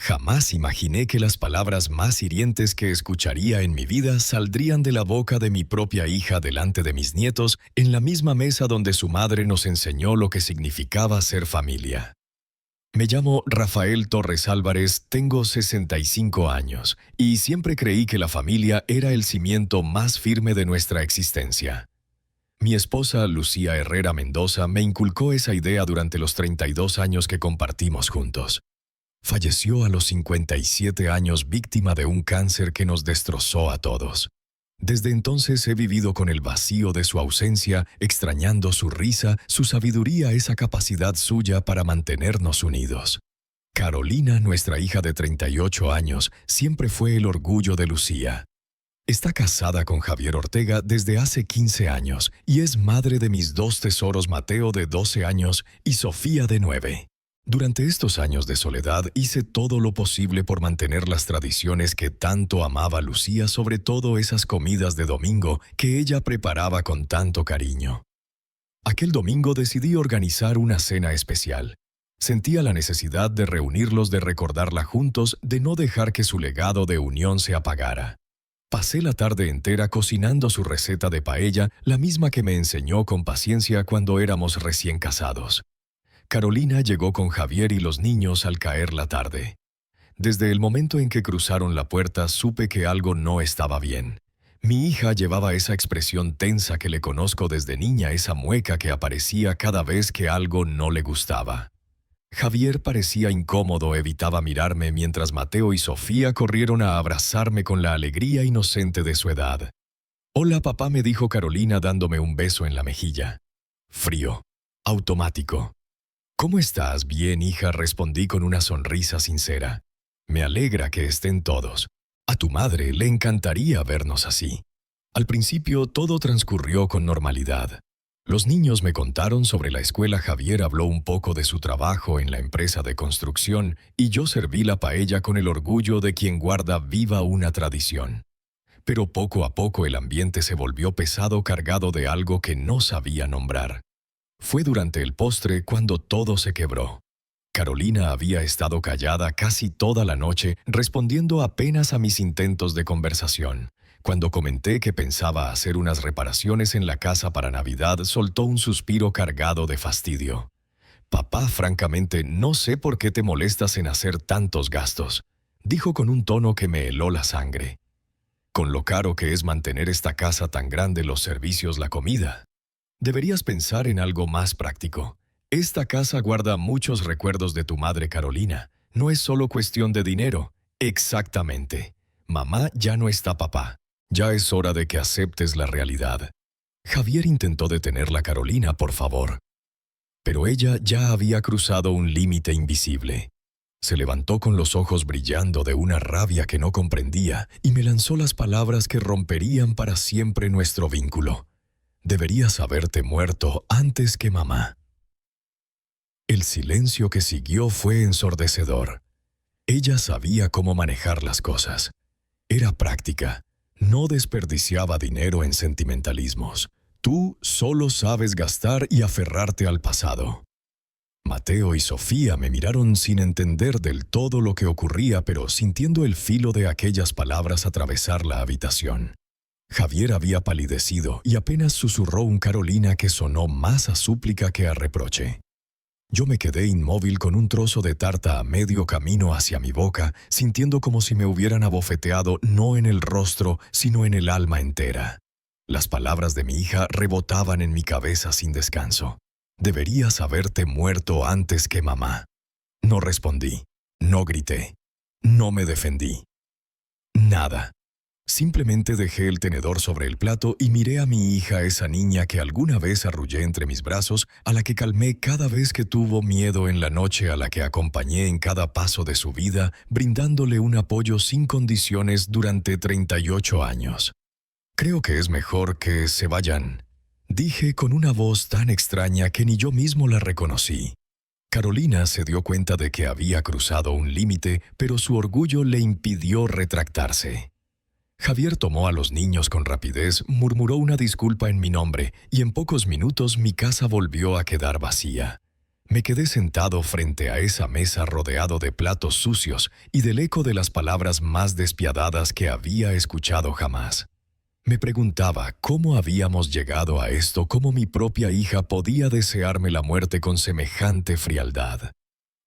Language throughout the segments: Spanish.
Jamás imaginé que las palabras más hirientes que escucharía en mi vida saldrían de la boca de mi propia hija delante de mis nietos en la misma mesa donde su madre nos enseñó lo que significaba ser familia. Me llamo Rafael Torres Álvarez, tengo 65 años y siempre creí que la familia era el cimiento más firme de nuestra existencia. Mi esposa, Lucía Herrera Mendoza, me inculcó esa idea durante los 32 años que compartimos juntos. Falleció a los 57 años víctima de un cáncer que nos destrozó a todos. Desde entonces he vivido con el vacío de su ausencia, extrañando su risa, su sabiduría, esa capacidad suya para mantenernos unidos. Carolina, nuestra hija de 38 años, siempre fue el orgullo de Lucía. Está casada con Javier Ortega desde hace 15 años y es madre de mis dos tesoros, Mateo de 12 años y Sofía de 9. Durante estos años de soledad hice todo lo posible por mantener las tradiciones que tanto amaba Lucía, sobre todo esas comidas de domingo que ella preparaba con tanto cariño. Aquel domingo decidí organizar una cena especial. Sentía la necesidad de reunirlos, de recordarla juntos, de no dejar que su legado de unión se apagara. Pasé la tarde entera cocinando su receta de paella, la misma que me enseñó con paciencia cuando éramos recién casados. Carolina llegó con Javier y los niños al caer la tarde. Desde el momento en que cruzaron la puerta supe que algo no estaba bien. Mi hija llevaba esa expresión tensa que le conozco desde niña, esa mueca que aparecía cada vez que algo no le gustaba. Javier parecía incómodo, evitaba mirarme mientras Mateo y Sofía corrieron a abrazarme con la alegría inocente de su edad. «Hola, papá», me dijo Carolina dándome un beso en la mejilla. Frío, automático. «¿Cómo estás?» «Bien, hija», respondí con una sonrisa sincera. «Me alegra que estén todos. A tu madre le encantaría vernos así». Al principio todo transcurrió con normalidad. Los niños me contaron sobre la escuela, Javier habló un poco de su trabajo en la empresa de construcción y yo serví la paella con el orgullo de quien guarda viva una tradición. Pero poco a poco el ambiente se volvió pesado, cargado de algo que no sabía nombrar. Fue durante el postre cuando todo se quebró. Carolina había estado callada casi toda la noche, respondiendo apenas a mis intentos de conversación. Cuando comenté que pensaba hacer unas reparaciones en la casa para Navidad, soltó un suspiro cargado de fastidio. «Papá, francamente, no sé por qué te molestas en hacer tantos gastos», dijo con un tono que me heló la sangre. «Con lo caro que es mantener esta casa tan grande, los servicios, la comida. Deberías pensar en algo más práctico. Esta casa guarda muchos recuerdos de tu madre, Carolina. No es solo cuestión de dinero». «Exactamente. Mamá ya no está, papá. Ya es hora de que aceptes la realidad». Javier intentó detenerla. «Carolina, por favor». Pero ella ya había cruzado un límite invisible. Se levantó con los ojos brillando de una rabia que no comprendía y me lanzó las palabras que romperían para siempre nuestro vínculo. «Deberías haberte muerto antes que mamá». El silencio que siguió fue ensordecedor. Ella sabía cómo manejar las cosas. Era práctica. No desperdiciaba dinero en sentimentalismos. Tú solo sabes gastar y aferrarte al pasado. Mateo y Sofía me miraron sin entender del todo lo que ocurría, pero sintiendo el filo de aquellas palabras atravesar la habitación. Javier había palidecido y apenas susurró un «Carolina» que sonó más a súplica que a reproche. Yo me quedé inmóvil con un trozo de tarta a medio camino hacia mi boca, sintiendo como si me hubieran abofeteado no en el rostro, sino en el alma entera. Las palabras de mi hija rebotaban en mi cabeza sin descanso. «Deberías haberte muerto antes que mamá». No respondí, no grité, no me defendí. Nada. Simplemente dejé el tenedor sobre el plato y miré a mi hija, esa niña que alguna vez arrullé entre mis brazos, a la que calmé cada vez que tuvo miedo en la noche, a la que acompañé en cada paso de su vida, brindándole un apoyo sin condiciones durante 38 años. «Creo que es mejor que se vayan», dije con una voz tan extraña que ni yo mismo la reconocí. Carolina se dio cuenta de que había cruzado un límite, pero su orgullo le impidió retractarse. Javier tomó a los niños con rapidez, murmuró una disculpa en mi nombre y en pocos minutos mi casa volvió a quedar vacía. Me quedé sentado frente a esa mesa rodeado de platos sucios y del eco de las palabras más despiadadas que había escuchado jamás. Me preguntaba cómo habíamos llegado a esto, cómo mi propia hija podía desearme la muerte con semejante frialdad.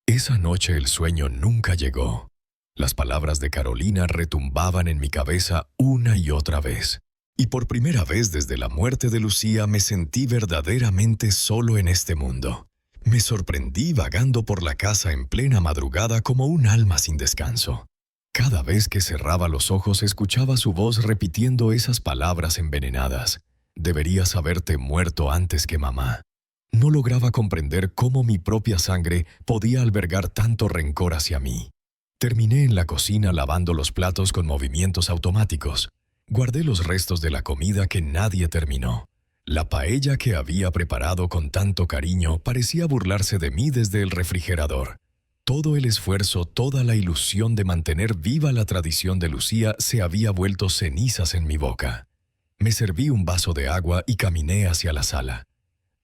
Esa noche el sueño nunca llegó. Las palabras de Carolina retumbaban en mi cabeza una y otra vez. Y por primera vez desde la muerte de Lucía me sentí verdaderamente solo en este mundo. Me sorprendí vagando por la casa en plena madrugada como un alma sin descanso. Cada vez que cerraba los ojos escuchaba su voz repitiendo esas palabras envenenadas. Deberías haberte muerto antes que mamá. No lograba comprender cómo mi propia sangre podía albergar tanto rencor hacia mí. Terminé en la cocina lavando los platos con movimientos automáticos. Guardé los restos de la comida que nadie terminó. La paella que había preparado con tanto cariño parecía burlarse de mí desde el refrigerador. Todo el esfuerzo, toda la ilusión de mantener viva la tradición de Lucía se había vuelto cenizas en mi boca. Me serví un vaso de agua y caminé hacia la sala.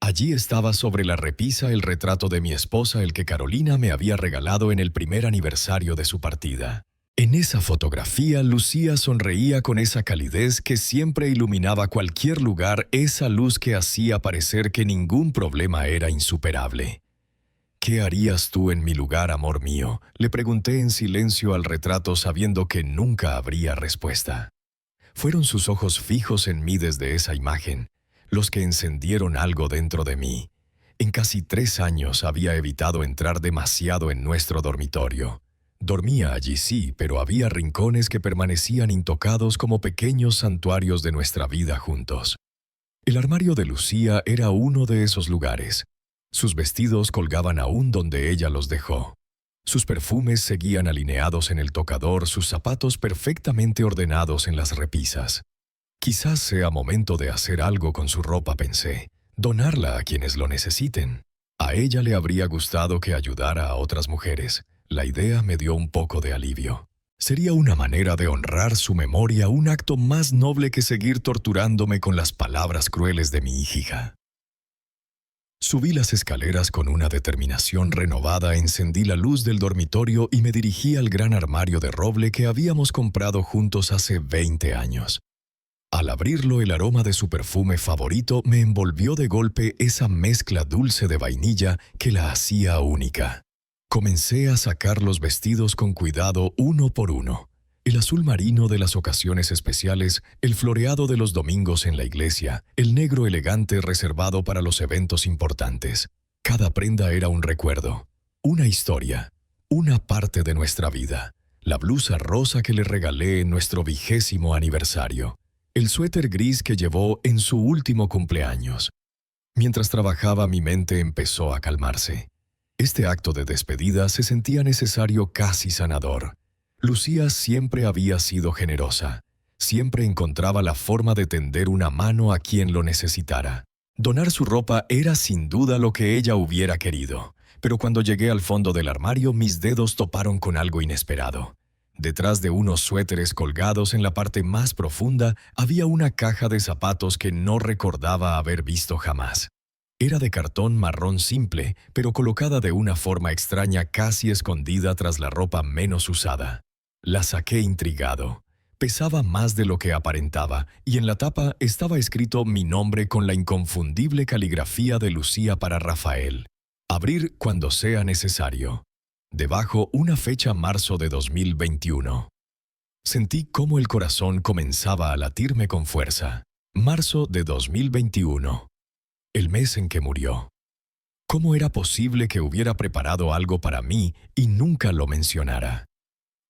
Allí estaba sobre la repisa el retrato de mi esposa, el que Carolina me había regalado en el primer aniversario de su partida. En esa fotografía, Lucía sonreía con esa calidez que siempre iluminaba cualquier lugar, esa luz que hacía parecer que ningún problema era insuperable. «¿Qué harías tú en mi lugar, amor mío?», le pregunté en silencio al retrato, sabiendo que nunca habría respuesta. Fueron sus ojos fijos en mí desde esa imagen, los que encendieron algo dentro de mí. En casi 3 años había evitado entrar demasiado en nuestro dormitorio. Dormía allí sí, pero había rincones que permanecían intocados como pequeños santuarios de nuestra vida juntos. El armario de Lucía era uno de esos lugares. Sus vestidos colgaban aún donde ella los dejó. Sus perfumes seguían alineados en el tocador, sus zapatos perfectamente ordenados en las repisas. Quizás sea momento de hacer algo con su ropa, pensé. Donarla a quienes lo necesiten. A ella le habría gustado que ayudara a otras mujeres. La idea me dio un poco de alivio. Sería una manera de honrar su memoria, un acto más noble que seguir torturándome con las palabras crueles de mi hija. Subí las escaleras con una determinación renovada, encendí la luz del dormitorio y me dirigí al gran armario de roble que habíamos comprado juntos hace 20 años. Al abrirlo, el aroma de su perfume favorito me envolvió de golpe, esa mezcla dulce de vainilla que la hacía única. Comencé a sacar los vestidos con cuidado uno por uno. El azul marino de las ocasiones especiales, el floreado de los domingos en la iglesia, el negro elegante reservado para los eventos importantes. Cada prenda era un recuerdo, una historia, una parte de nuestra vida. La blusa rosa que le regalé en nuestro 20º aniversario. El suéter gris que llevó en su último cumpleaños. Mientras trabajaba, mi mente empezó a calmarse. Este acto de despedida se sentía necesario, casi sanador. Lucía siempre había sido generosa. Siempre encontraba la forma de tender una mano a quien lo necesitara. Donar su ropa era sin duda lo que ella hubiera querido. Pero cuando llegué al fondo del armario, mis dedos toparon con algo inesperado. Detrás de unos suéteres colgados en la parte más profunda, había una caja de zapatos que no recordaba haber visto jamás. Era de cartón marrón simple, pero colocada de una forma extraña, casi escondida tras la ropa menos usada. La saqué intrigado. Pesaba más de lo que aparentaba, y en la tapa estaba escrito mi nombre con la inconfundible caligrafía de Lucía para Rafael. Abrir cuando sea necesario. Debajo, una fecha: marzo de 2021. Sentí cómo el corazón comenzaba a latirme con fuerza. Marzo de 2021. El mes en que murió. ¿Cómo era posible que hubiera preparado algo para mí y nunca lo mencionara?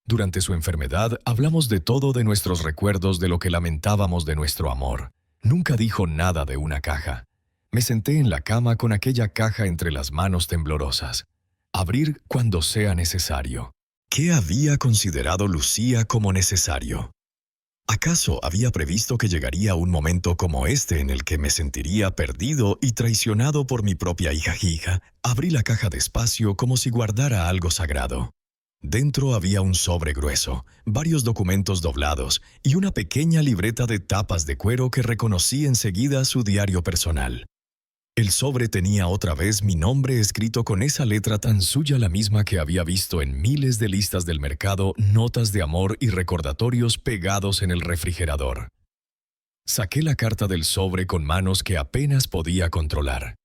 Durante su enfermedad hablamos de todo, de nuestros recuerdos, de lo que lamentábamos de nuestro amor. Nunca dijo nada de una caja. Me senté en la cama con aquella caja entre las manos temblorosas. Abrir cuando sea necesario. ¿Qué había considerado Lucía como necesario? ¿Acaso había previsto que llegaría un momento como este en el que me sentiría perdido y traicionado por mi propia hija? Abrí la caja despacio como si guardara algo sagrado. Dentro había un sobre grueso, varios documentos doblados y una pequeña libreta de tapas de cuero que reconocí enseguida su diario personal. El sobre tenía otra vez mi nombre escrito con esa letra tan suya, la misma que había visto en miles de listas del mercado, notas de amor y recordatorios pegados en el refrigerador. Saqué la carta del sobre con manos que apenas podía controlar.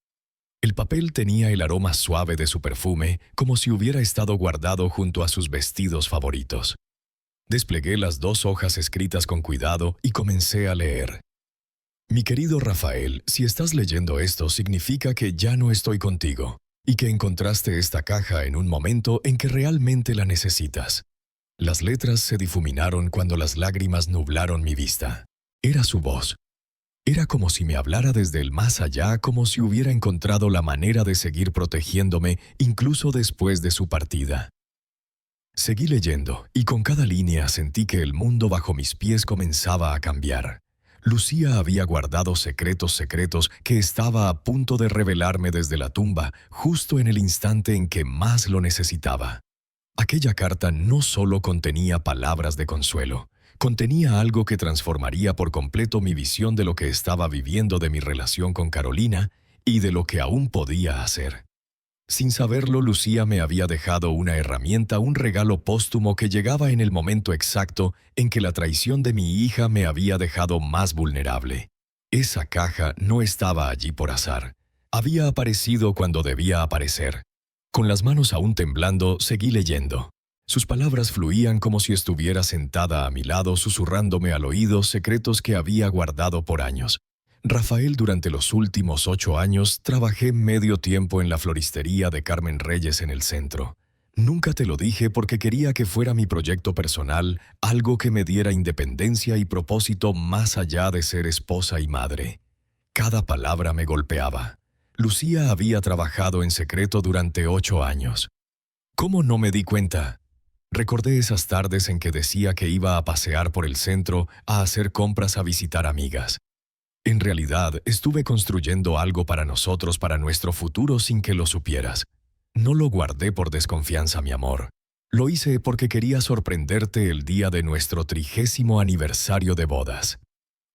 El papel tenía el aroma suave de su perfume, como si hubiera estado guardado junto a sus vestidos favoritos. Desplegué las 2 hojas escritas con cuidado y comencé a leer. Mi querido Rafael, si estás leyendo esto, significa que ya no estoy contigo y que encontraste esta caja en un momento en que realmente la necesitas. Las letras se difuminaron cuando las lágrimas nublaron mi vista. Era su voz. Era como si me hablara desde el más allá, como si hubiera encontrado la manera de seguir protegiéndome incluso después de su partida. Seguí leyendo y con cada línea sentí que el mundo bajo mis pies comenzaba a cambiar. Lucía había guardado secretos que estaba a punto de revelarme desde la tumba, justo en el instante en que más lo necesitaba. Aquella carta no solo contenía palabras de consuelo, contenía algo que transformaría por completo mi visión de lo que estaba viviendo, de mi relación con Carolina y de lo que aún podía hacer. Sin saberlo, Lucía me había dejado una herramienta, un regalo póstumo que llegaba en el momento exacto en que la traición de mi hija me había dejado más vulnerable. Esa caja no estaba allí por azar. Había aparecido cuando debía aparecer. Con las manos aún temblando, seguí leyendo. Sus palabras fluían como si estuviera sentada a mi lado, susurrándome al oído secretos que había guardado por años. Rafael, durante los últimos 8 años, trabajé medio tiempo en la floristería de Carmen Reyes en el centro. Nunca te lo dije porque quería que fuera mi proyecto personal, algo que me diera independencia y propósito más allá de ser esposa y madre. Cada palabra me golpeaba. Lucía había trabajado en secreto durante 8 años. ¿Cómo no me di cuenta? Recordé esas tardes en que decía que iba a pasear por el centro, a hacer compras, a visitar amigas. En realidad, estuve construyendo algo para nosotros, para nuestro futuro, sin que lo supieras. No lo guardé por desconfianza, mi amor. Lo hice porque quería sorprenderte el día de nuestro 30º aniversario de bodas.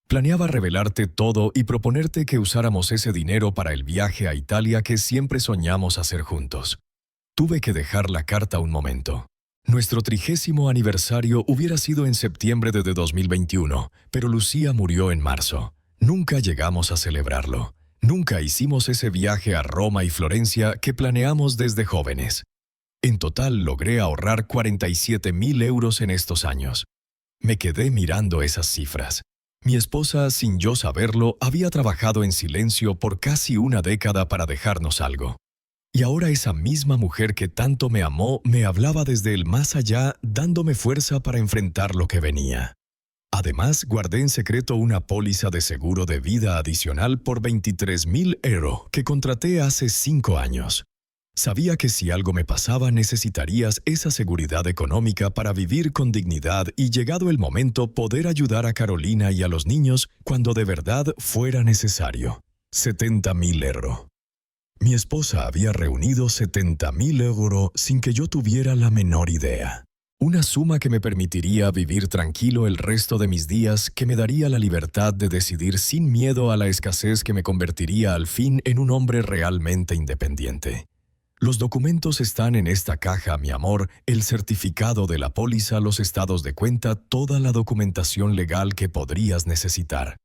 Planeaba revelarte todo y proponerte que usáramos ese dinero para el viaje a Italia que siempre soñamos hacer juntos. Tuve que dejar la carta un momento. Nuestro 30º aniversario hubiera sido en septiembre de 2021, pero Lucía murió en marzo. Nunca llegamos a celebrarlo. Nunca hicimos ese viaje a Roma y Florencia que planeamos desde jóvenes. En total logré ahorrar 47.000 euros en estos años. Me quedé mirando esas cifras. Mi esposa, sin yo saberlo, había trabajado en silencio por casi una década para dejarnos algo. Y ahora esa misma mujer que tanto me amó me hablaba desde el más allá, dándome fuerza para enfrentar lo que venía. Además, guardé en secreto una póliza de seguro de vida adicional por 23.000 euros que contraté hace 5 años. Sabía que si algo me pasaba necesitarías esa seguridad económica para vivir con dignidad y, llegado el momento, poder ayudar a Carolina y a los niños cuando de verdad fuera necesario. 70.000 euros. Mi esposa había reunido 70.000 euros sin que yo tuviera la menor idea. Una suma que me permitiría vivir tranquilo el resto de mis días, que me daría la libertad de decidir sin miedo a la escasez, que me convertiría al fin en un hombre realmente independiente. Los documentos están en esta caja, mi amor, el certificado de la póliza, los estados de cuenta, toda la documentación legal que podrías necesitar.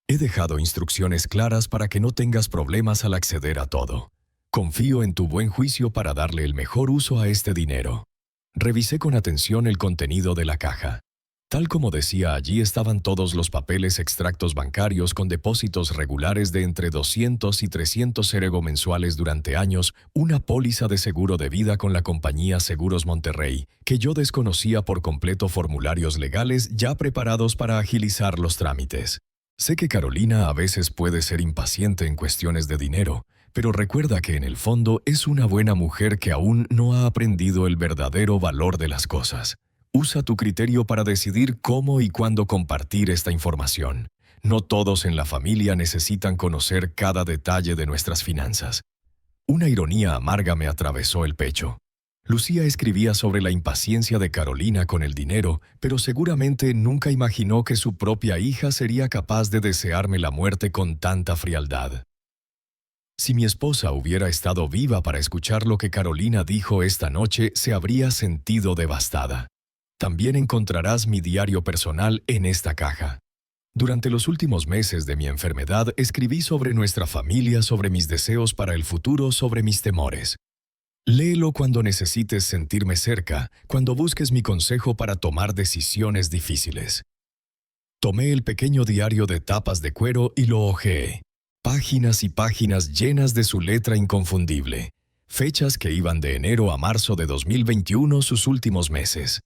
He dejado instrucciones claras para que no tengas problemas al acceder a todo. Confío en tu buen juicio para darle el mejor uso a este dinero. Revisé con atención el contenido de la caja. Tal como decía, allí estaban todos los papeles, extractos bancarios con depósitos regulares de entre 200 y 300 euros mensuales durante años, una póliza de seguro de vida con la compañía Seguros Monterrey, que yo desconocía por completo, formularios legales ya preparados para agilizar los trámites. Sé que Carolina a veces puede ser impaciente en cuestiones de dinero, pero recuerda que en el fondo es una buena mujer que aún no ha aprendido el verdadero valor de las cosas. Usa tu criterio para decidir cómo y cuándo compartir esta información. No todos en la familia necesitan conocer cada detalle de nuestras finanzas. Una ironía amarga me atravesó el pecho. Lucía escribía sobre la impaciencia de Carolina con el dinero, pero seguramente nunca imaginó que su propia hija sería capaz de desearme la muerte con tanta frialdad. Si mi esposa hubiera estado viva para escuchar lo que Carolina dijo esta noche, se habría sentido devastada. También encontrarás mi diario personal en esta caja. Durante los últimos meses de mi enfermedad, escribí sobre nuestra familia, sobre mis deseos para el futuro, sobre mis temores. Léelo cuando necesites sentirme cerca, cuando busques mi consejo para tomar decisiones difíciles. Tomé el pequeño diario de tapas de cuero y lo hojeé. Páginas y páginas llenas de su letra inconfundible. Fechas que iban de enero a marzo de 2021, sus últimos meses.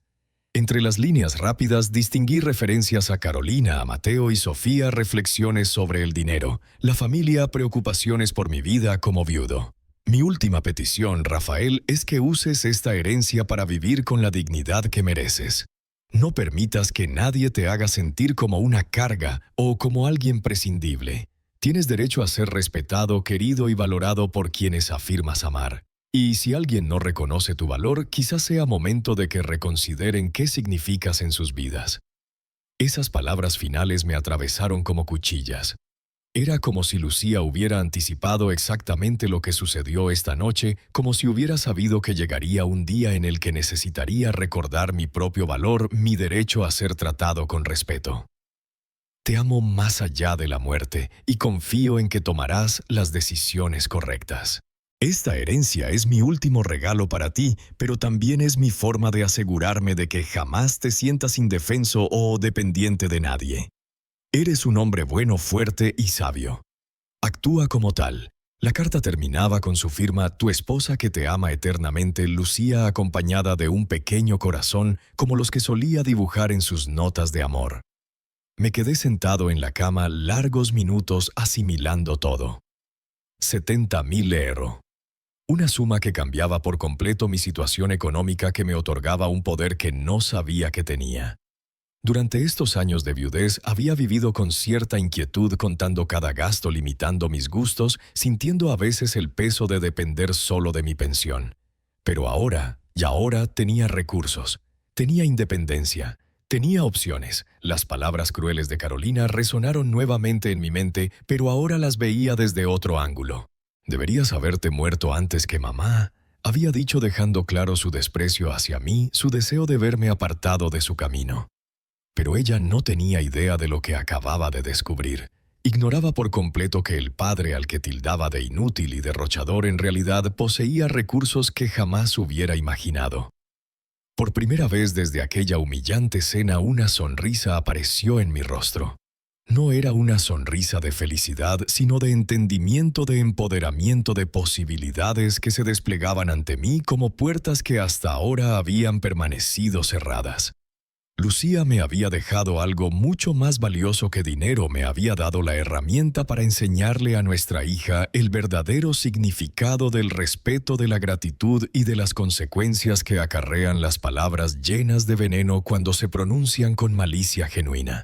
Entre las líneas rápidas distinguí referencias a Carolina, a Mateo y Sofía, reflexiones sobre el dinero, la familia, preocupaciones por mi vida como viudo. Mi última petición, Rafael, es que uses esta herencia para vivir con la dignidad que mereces. No permitas que nadie te haga sentir como una carga o como alguien prescindible. Tienes derecho a ser respetado, querido y valorado por quienes afirmas amar. Y si alguien no reconoce tu valor, quizás sea momento de que reconsideren qué significas en sus vidas. Esas palabras finales me atravesaron como cuchillas. Era como si Lucía hubiera anticipado exactamente lo que sucedió esta noche, como si hubiera sabido que llegaría un día en el que necesitaría recordar mi propio valor, mi derecho a ser tratado con respeto. Te amo más allá de la muerte y confío en que tomarás las decisiones correctas. Esta herencia es mi último regalo para ti, pero también es mi forma de asegurarme de que jamás te sientas indefenso o dependiente de nadie. Eres un hombre bueno, fuerte y sabio. Actúa como tal. La carta terminaba con su firma: tu esposa que te ama eternamente, Lucía, acompañada de un pequeño corazón como los que solía dibujar en sus notas de amor. Me quedé sentado en la cama largos minutos asimilando todo. 70.000 €. Una suma que cambiaba por completo mi situación económica, que me otorgaba un poder que no sabía que tenía. Durante estos años de viudez había vivido con cierta inquietud, contando cada gasto, limitando mis gustos, sintiendo a veces el peso de depender solo de mi pensión. Pero ahora tenía recursos, tenía independencia, tenía opciones. Las palabras crueles de Carolina resonaron nuevamente en mi mente, pero ahora las veía desde otro ángulo. «Deberías haberte muerto antes que mamá», había dicho, dejando claro su desprecio hacia mí, su deseo de verme apartado de su camino. Pero ella no tenía idea de lo que acababa de descubrir. Ignoraba por completo que el padre al que tildaba de inútil y derrochador en realidad poseía recursos que jamás hubiera imaginado. Por primera vez desde aquella humillante cena, una sonrisa apareció en mi rostro. No era una sonrisa de felicidad, sino de entendimiento, de empoderamiento, de posibilidades que se desplegaban ante mí como puertas que hasta ahora habían permanecido cerradas. Lucía me había dejado algo mucho más valioso que dinero. Me había dado la herramienta para enseñarle a nuestra hija el verdadero significado del respeto, de la gratitud y de las consecuencias que acarrean las palabras llenas de veneno cuando se pronuncian con malicia genuina.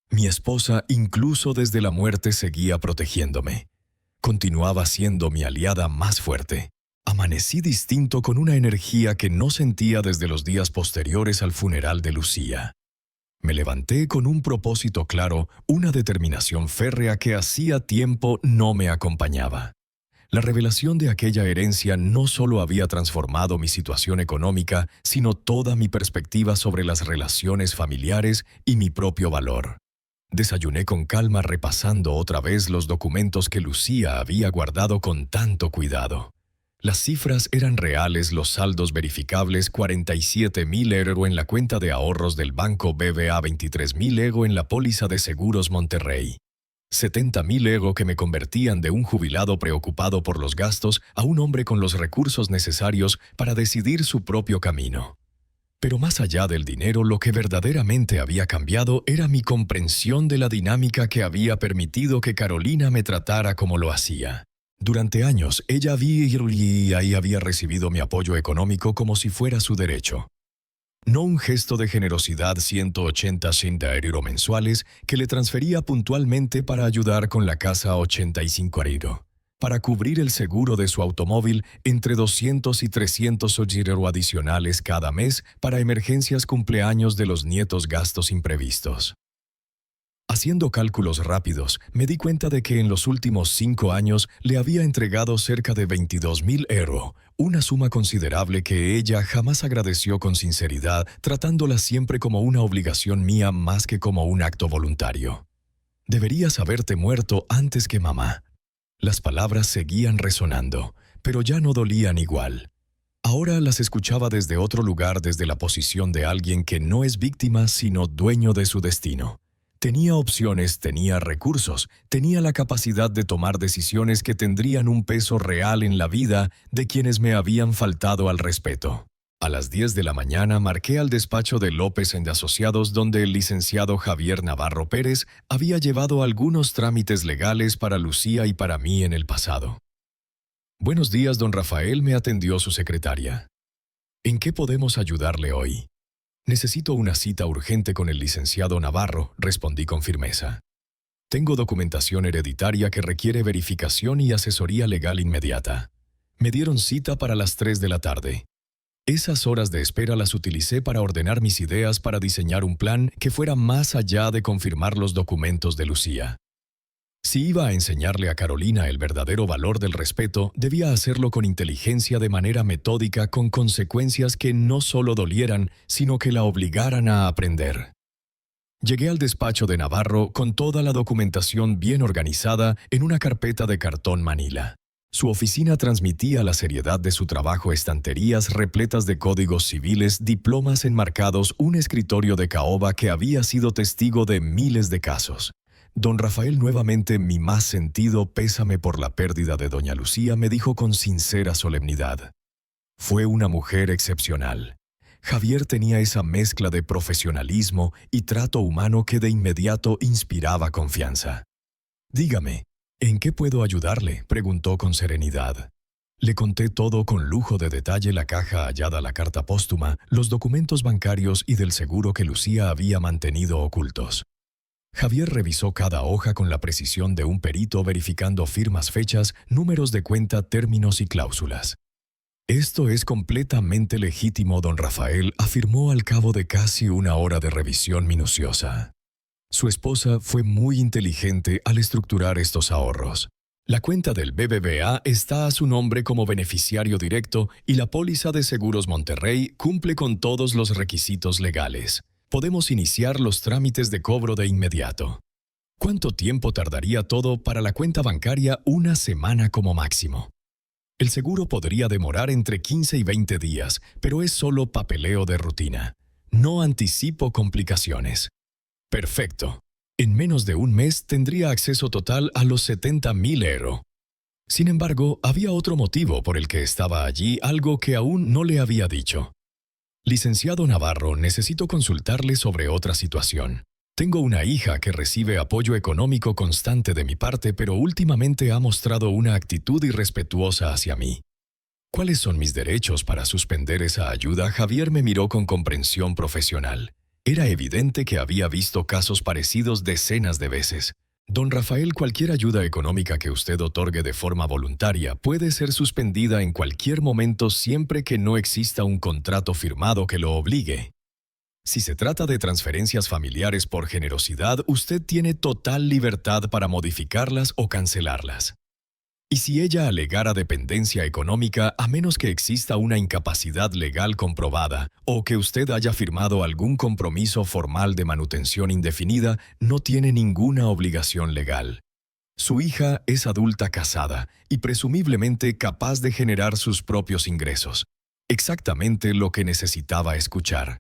Mi esposa, incluso desde la muerte, seguía protegiéndome. Continuaba siendo mi aliada más fuerte. Amanecí distinto, con una energía que no sentía desde los días posteriores al funeral de Lucía. Me levanté con un propósito claro, una determinación férrea que hacía tiempo no me acompañaba. La revelación de aquella herencia no solo había transformado mi situación económica, sino toda mi perspectiva sobre las relaciones familiares y mi propio valor. Desayuné con calma, repasando otra vez los documentos que Lucía había guardado con tanto cuidado. Las cifras eran reales, los saldos verificables: 47.000 € en la cuenta de ahorros del banco BBA, 23.000 € en la póliza de seguros Monterrey. 70.000 € que me convertían de un jubilado preocupado por los gastos a un hombre con los recursos necesarios para decidir su propio camino. Pero más allá del dinero, lo que verdaderamente había cambiado era mi comprensión de la dinámica que había permitido que Carolina me tratara como lo hacía. Durante años, ella había recibido mi apoyo económico como si fuera su derecho. No un gesto de generosidad: 180 € mensuales que le transfería puntualmente para ayudar con la casa, 85 €. Para cubrir el seguro de su automóvil, entre 200 y 300 € adicionales cada mes para emergencias, cumpleaños de los nietos, gastos imprevistos. Haciendo cálculos rápidos, me di cuenta de que en los últimos 5 años le había entregado cerca de 22.000 €, una suma considerable que ella jamás agradeció con sinceridad, tratándola siempre como una obligación mía más que como un acto voluntario. Deberías haberte muerto antes que mamá. Las palabras seguían resonando, pero ya no dolían igual. Ahora las escuchaba desde otro lugar, desde la posición de alguien que no es víctima sino dueño de su destino. Tenía opciones, tenía recursos, tenía la capacidad de tomar decisiones que tendrían un peso real en la vida de quienes me habían faltado al respeto. A las 10 de la mañana marqué al despacho de López & Asociados, donde el licenciado Javier Navarro Pérez había llevado algunos trámites legales para Lucía y para mí en el pasado. «Buenos días, don Rafael», me atendió su secretaria. «¿En qué podemos ayudarle hoy?» «Necesito una cita urgente con el licenciado Navarro», respondí con firmeza. «Tengo documentación hereditaria que requiere verificación y asesoría legal inmediata». Me dieron cita para las 3 de la tarde. Esas horas de espera las utilicé para ordenar mis ideas para diseñar un plan que fuera más allá de confirmar los documentos de Lucía. Si iba a enseñarle a Carolina el verdadero valor del respeto, debía hacerlo con inteligencia, de manera metódica, con consecuencias que no solo dolieran, sino que la obligaran a aprender. Llegué al despacho de Navarro con toda la documentación bien organizada en una carpeta de cartón manila. Su oficina transmitía la seriedad de su trabajo: estanterías repletas de códigos civiles, diplomas enmarcados, un escritorio de caoba que había sido testigo de miles de casos. Don Rafael, nuevamente mi más sentido pésame por la pérdida de doña Lucía, me dijo con sincera solemnidad. Fue una mujer excepcional. Javier tenía esa mezcla de profesionalismo y trato humano que de inmediato inspiraba confianza. «Dígame, ¿en qué puedo ayudarle?», preguntó con serenidad. Le conté todo con lujo de detalle: la caja hallada, la carta póstuma, los documentos bancarios y del seguro que Lucía había mantenido ocultos. Javier revisó cada hoja con la precisión de un perito, verificando firmas, fechas, números de cuenta, términos y cláusulas. «Esto es completamente legítimo, don Rafael», afirmó al cabo de casi una hora de revisión minuciosa. Su esposa fue muy inteligente al estructurar estos ahorros. La cuenta del BBVA está a su nombre como beneficiario directo y la póliza de Seguros Monterrey cumple con todos los requisitos legales. Podemos iniciar los trámites de cobro de inmediato. ¿Cuánto tiempo tardaría todo? Para la cuenta bancaria, 1 semana como máximo. El seguro podría demorar entre 15 y 20 días, pero es solo papeleo de rutina. No anticipo complicaciones. Perfecto. En menos de un mes tendría acceso total a los 70.000 €. Sin embargo, había otro motivo por el que estaba allí, algo que aún no le había dicho. «Licenciado Navarro, necesito consultarle sobre otra situación. Tengo una hija que recibe apoyo económico constante de mi parte, pero últimamente ha mostrado una actitud irrespetuosa hacia mí. ¿Cuáles son mis derechos para suspender esa ayuda?». Javier me miró con comprensión profesional. Era evidente que había visto casos parecidos decenas de veces. «Don Rafael, cualquier ayuda económica que usted otorgue de forma voluntaria puede ser suspendida en cualquier momento, siempre que no exista un contrato firmado que lo obligue. Si se trata de transferencias familiares por generosidad, usted tiene total libertad para modificarlas o cancelarlas. Y si ella alegara dependencia económica, a menos que exista una incapacidad legal comprobada o que usted haya firmado algún compromiso formal de manutención indefinida, no tiene ninguna obligación legal. Su hija es adulta, casada y presumiblemente capaz de generar sus propios ingresos. Exactamente lo que necesitaba escuchar.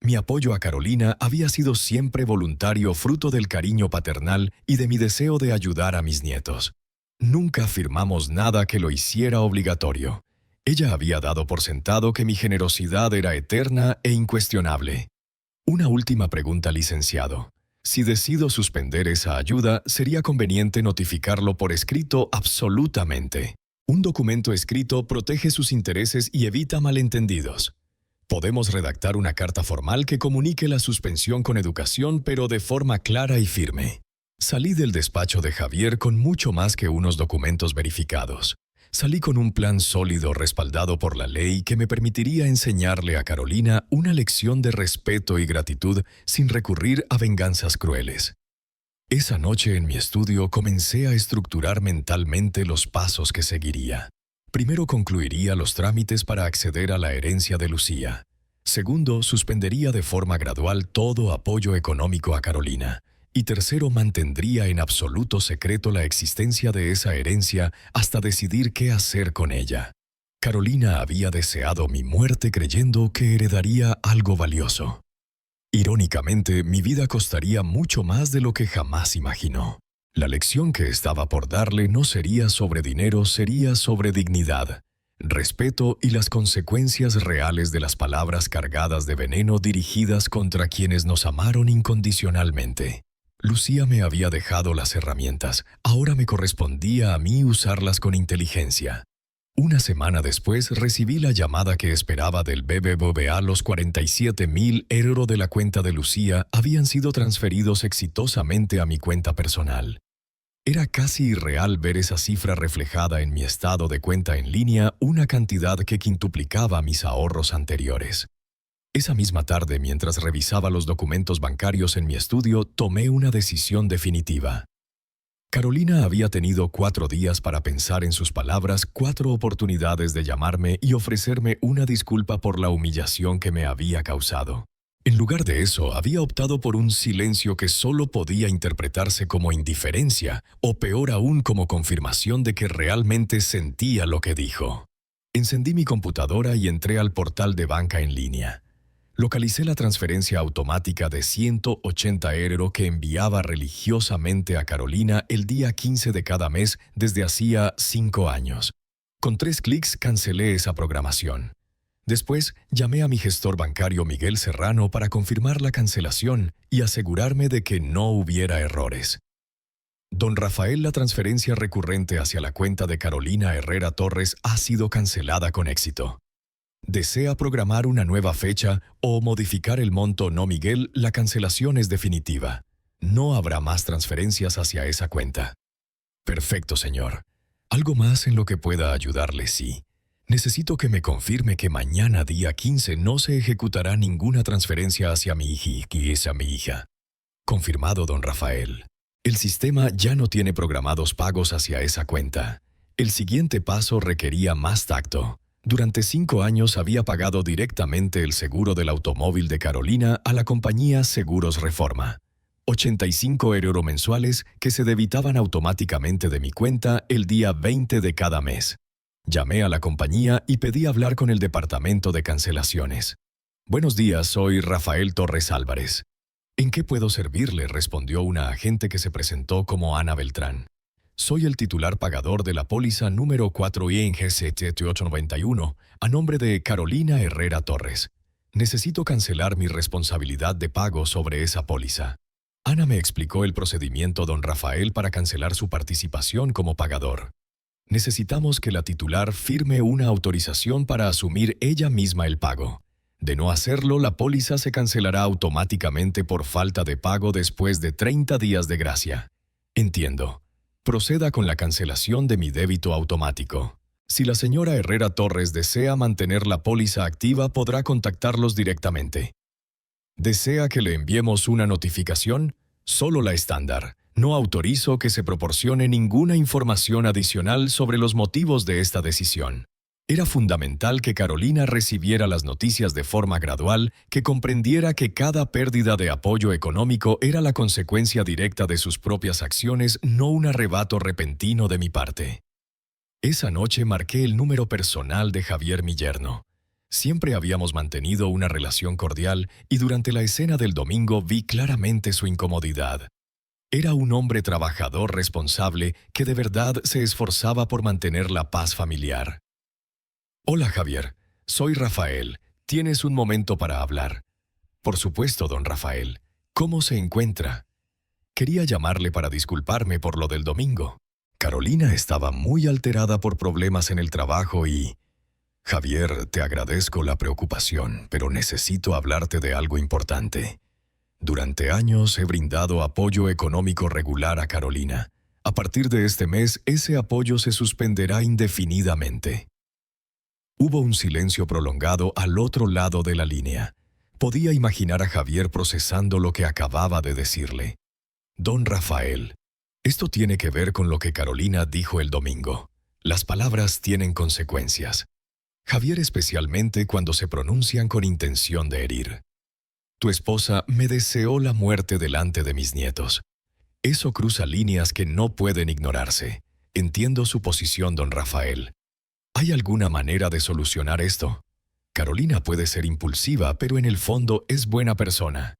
Mi apoyo a Carolina había sido siempre voluntario, fruto del cariño paternal y de mi deseo de ayudar a mis nietos. Nunca firmamos nada que lo hiciera obligatorio. Ella había dado por sentado que mi generosidad era eterna e incuestionable. Una última pregunta, licenciado. Si decido suspender esa ayuda, ¿sería conveniente notificarlo por escrito? Absolutamente. Un documento escrito protege sus intereses y evita malentendidos. Podemos redactar una carta formal que comunique la suspensión con educación, pero de forma clara y firme. Salí del despacho de Javier con mucho más que unos documentos verificados. Salí con un plan sólido respaldado por la ley que me permitiría enseñarle a Carolina una lección de respeto y gratitud sin recurrir a venganzas crueles. Esa noche en mi estudio comencé a estructurar mentalmente los pasos que seguiría. Primero concluiría los trámites para acceder a la herencia de Lucía. Segundo, suspendería de forma gradual todo apoyo económico a Carolina. Y tercero, mantendría en absoluto secreto la existencia de esa herencia hasta decidir qué hacer con ella. Carolina había deseado mi muerte creyendo que heredaría algo valioso. Irónicamente, mi vida costaría mucho más de lo que jamás imaginó. La lección que estaba por darle no sería sobre dinero, sería sobre dignidad, respeto y las consecuencias reales de las palabras cargadas de veneno dirigidas contra quienes nos amaron incondicionalmente. Lucía me había dejado las herramientas, ahora me correspondía a mí usarlas con inteligencia. Una semana después recibí la llamada que esperaba del BBVA. Los 47.000 euros de la cuenta de Lucía habían sido transferidos exitosamente a mi cuenta personal. Era casi irreal ver esa cifra reflejada en mi estado de cuenta en línea, una cantidad que quintuplicaba mis ahorros anteriores. Esa misma tarde, mientras revisaba los documentos bancarios en mi estudio, tomé una decisión definitiva. Carolina había tenido 4 días para pensar en sus palabras, 4 oportunidades de llamarme y ofrecerme una disculpa por la humillación que me había causado. En lugar de eso, había optado por un silencio que solo podía interpretarse como indiferencia, o peor aún como confirmación de que realmente sentía lo que dijo. Encendí mi computadora y entré al portal de banca en línea. Localicé la transferencia automática de 180 euros que enviaba religiosamente a Carolina el día 15 de cada mes desde hacía 5 años. Con 3 clics cancelé esa programación. Después, llamé a mi gestor bancario Miguel Serrano para confirmar la cancelación y asegurarme de que no hubiera errores. Don Rafael, la transferencia recurrente hacia la cuenta de Carolina Herrera Torres ha sido cancelada con éxito. ¿Desea programar una nueva fecha o modificar el monto? No, Miguel, la cancelación es definitiva. No habrá más transferencias hacia esa cuenta. Perfecto, señor. ¿Algo más en lo que pueda ayudarle? Sí. Necesito que me confirme que mañana, día 15, no se ejecutará ninguna transferencia hacia mi hija. Confirmado, don Rafael. El sistema ya no tiene programados pagos hacia esa cuenta. El siguiente paso requería más tacto. Durante 5 años había pagado directamente el seguro del automóvil de Carolina a la compañía Seguros Reforma. 85 euros mensuales que se debitaban automáticamente de mi cuenta el día 20 de cada mes. Llamé a la compañía y pedí hablar con el departamento de cancelaciones. Buenos días, soy Rafael Torres Álvarez. ¿En qué puedo servirle?, respondió una agente que se presentó como Ana Beltrán. Soy el titular pagador de la póliza número 4 ING 7891 a nombre de Carolina Herrera Torres. Necesito cancelar mi responsabilidad de pago sobre esa póliza. Ana me explicó el procedimiento, don Rafael, para cancelar su participación como pagador. Necesitamos que la titular firme una autorización para asumir ella misma el pago. De no hacerlo, la póliza se cancelará automáticamente por falta de pago después de 30 días de gracia. Entiendo. Proceda con la cancelación de mi débito automático. Si la señora Herrera Torres desea mantener la póliza activa, podrá contactarlos directamente. ¿Desea que le enviemos una notificación? Solo la estándar. No autorizo que se proporcione ninguna información adicional sobre los motivos de esta decisión. Era fundamental que Carolina recibiera las noticias de forma gradual, que comprendiera que cada pérdida de apoyo económico era la consecuencia directa de sus propias acciones, no un arrebato repentino de mi parte. Esa noche marqué el número personal de Javier, mi yerno. Siempre habíamos mantenido una relación cordial y durante la escena del domingo vi claramente su incomodidad. Era un hombre trabajador responsable que de verdad se esforzaba por mantener la paz familiar. Hola, Javier. Soy Rafael. ¿Tienes un momento para hablar? Por supuesto, don Rafael. ¿Cómo se encuentra? Quería llamarle para disculparme por lo del domingo. Carolina estaba muy alterada por problemas en el trabajo y... Javier, te agradezco la preocupación, pero necesito hablarte de algo importante. Durante años he brindado apoyo económico regular a Carolina. A partir de este mes, ese apoyo se suspenderá indefinidamente. Hubo un silencio prolongado al otro lado de la línea. Podía imaginar a Javier procesando lo que acababa de decirle. Don Rafael, esto tiene que ver con lo que Carolina dijo el domingo. Las palabras tienen consecuencias. Javier, especialmente cuando se pronuncian con intención de herir. Tu esposa me deseó la muerte delante de mis nietos. Eso cruza líneas que no pueden ignorarse. Entiendo su posición, don Rafael. ¿Hay alguna manera de solucionar esto? Carolina puede ser impulsiva, pero en el fondo es buena persona.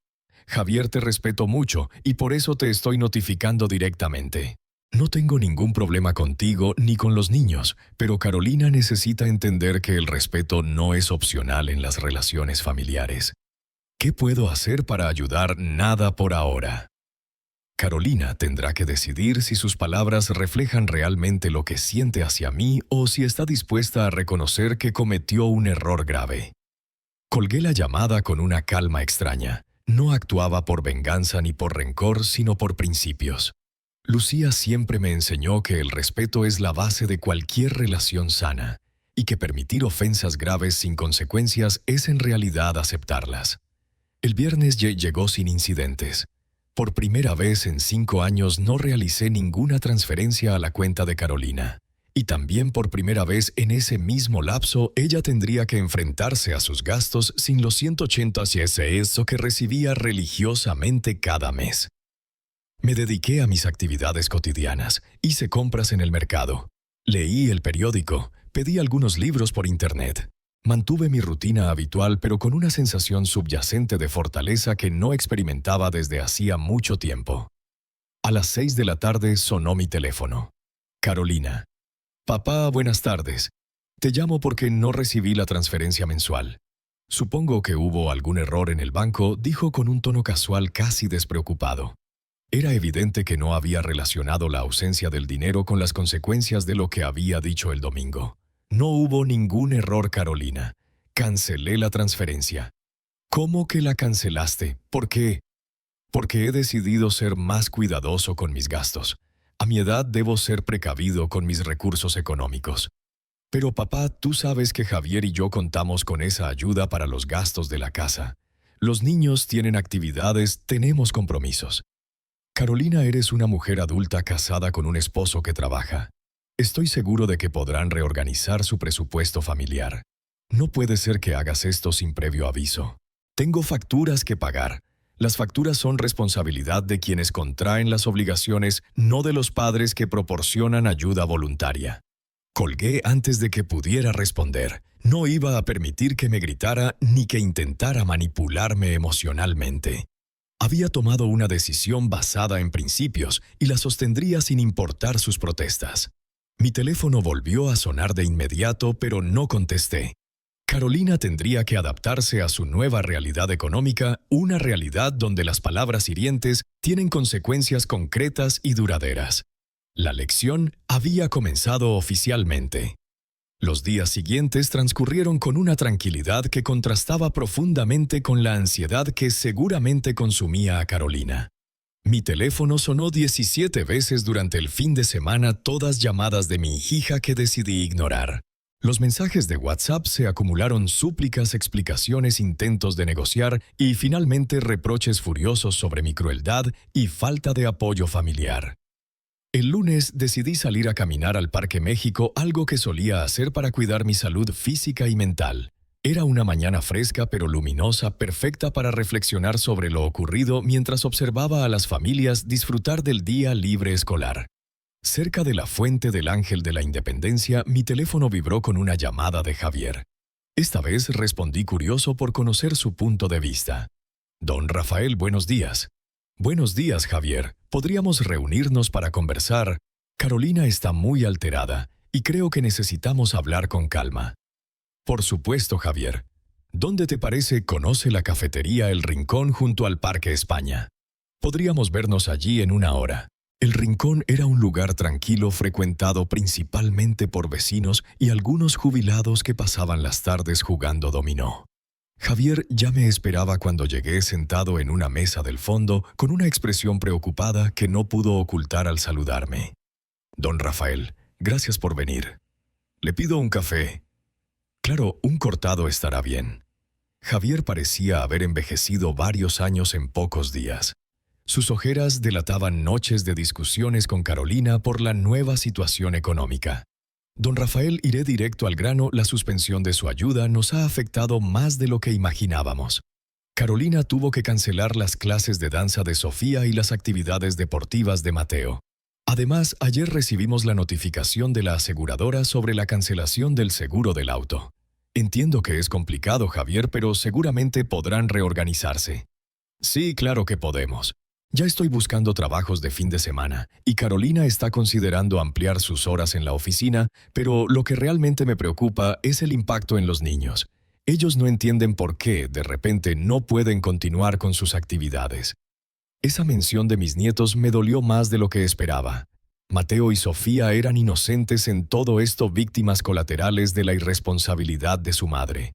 Javier, te respeto mucho y por eso te estoy notificando directamente. No tengo ningún problema contigo ni con los niños, pero Carolina necesita entender que el respeto no es opcional en las relaciones familiares. ¿Qué puedo hacer para ayudar? Nada por ahora. Carolina tendrá que decidir si sus palabras reflejan realmente lo que siente hacia mí o si está dispuesta a reconocer que cometió un error grave. Colgué la llamada con una calma extraña. No actuaba por venganza ni por rencor, sino por principios. Lucía siempre me enseñó que el respeto es la base de cualquier relación sana y que permitir ofensas graves sin consecuencias es en realidad aceptarlas. El viernes llegó sin incidentes. Por primera vez en 5 años no realicé ninguna transferencia a la cuenta de Carolina. Y también por primera vez en ese mismo lapso ella tendría que enfrentarse a sus gastos sin los 180 pesos que recibía religiosamente cada mes. Me dediqué a mis actividades cotidianas, hice compras en el mercado, leí el periódico, pedí algunos libros por internet. Mantuve mi rutina habitual, pero con una sensación subyacente de fortaleza que no experimentaba desde hacía mucho tiempo. A las 6 de la tarde sonó mi teléfono. Carolina. Papá, buenas tardes. Te llamo porque no recibí la transferencia mensual. Supongo que hubo algún error en el banco, dijo con un tono casual casi despreocupado. Era evidente que no había relacionado la ausencia del dinero con las consecuencias de lo que había dicho el domingo. No hubo ningún error, Carolina. Cancelé la transferencia. ¿Cómo que la cancelaste? ¿Por qué? Porque he decidido ser más cuidadoso con mis gastos. A mi edad debo ser precavido con mis recursos económicos. Pero papá, tú sabes que Javier y yo contamos con esa ayuda para los gastos de la casa. Los niños tienen actividades, tenemos compromisos. Carolina, eres una mujer adulta casada con un esposo que trabaja. Estoy seguro de que podrán reorganizar su presupuesto familiar. No puede ser que hagas esto sin previo aviso. Tengo facturas que pagar. Las facturas son responsabilidad de quienes contraen las obligaciones, no de los padres que proporcionan ayuda voluntaria. Colgué antes de que pudiera responder. No iba a permitir que me gritara ni que intentara manipularme emocionalmente. Había tomado una decisión basada en principios y la sostendría sin importar sus protestas. Mi teléfono volvió a sonar de inmediato, pero no contesté. Carolina tendría que adaptarse a su nueva realidad económica, una realidad donde las palabras hirientes tienen consecuencias concretas y duraderas. La lección había comenzado oficialmente. Los días siguientes transcurrieron con una tranquilidad que contrastaba profundamente con la ansiedad que seguramente consumía a Carolina. Mi teléfono sonó 17 veces durante el fin de semana, todas llamadas de mi hija que decidí ignorar. Los mensajes de WhatsApp se acumularon, súplicas, explicaciones, intentos de negociar y finalmente reproches furiosos sobre mi crueldad y falta de apoyo familiar. El lunes decidí salir a caminar al Parque México, algo que solía hacer para cuidar mi salud física y mental. Era una mañana fresca pero luminosa, perfecta para reflexionar sobre lo ocurrido mientras observaba a las familias disfrutar del día libre escolar. Cerca de la Fuente del Ángel de la Independencia, mi teléfono vibró con una llamada de Javier. Esta vez respondí curioso por conocer su punto de vista. Don Rafael, buenos días. Buenos días, Javier. ¿Podríamos reunirnos para conversar? Carolina está muy alterada y creo que necesitamos hablar con calma. Por supuesto, Javier. ¿Dónde te parece conoce la cafetería El Rincón junto al Parque España? Podríamos vernos allí en 1 hora. El Rincón era un lugar tranquilo frecuentado principalmente por vecinos y algunos jubilados que pasaban las tardes jugando dominó. Javier ya me esperaba cuando llegué sentado en una mesa del fondo con una expresión preocupada que no pudo ocultar al saludarme. Don Rafael, gracias por venir. Le pido un café. Claro, un cortado estará bien. Javier parecía haber envejecido varios años en pocos días. Sus ojeras delataban noches de discusiones con Carolina por la nueva situación económica. Don Rafael, iré directo al grano, la suspensión de su ayuda nos ha afectado más de lo que imaginábamos. Carolina tuvo que cancelar las clases de danza de Sofía y las actividades deportivas de Mateo. Además, ayer recibimos la notificación de la aseguradora sobre la cancelación del seguro del auto. Entiendo que es complicado, Javier, pero seguramente podrán reorganizarse. Sí, claro que podemos. Ya estoy buscando trabajos de fin de semana y Carolina está considerando ampliar sus horas en la oficina, pero lo que realmente me preocupa es el impacto en los niños. Ellos no entienden por qué, de repente, no pueden continuar con sus actividades. Esa mención de mis nietos me dolió más de lo que esperaba. Mateo y Sofía eran inocentes en todo esto, víctimas colaterales de la irresponsabilidad de su madre.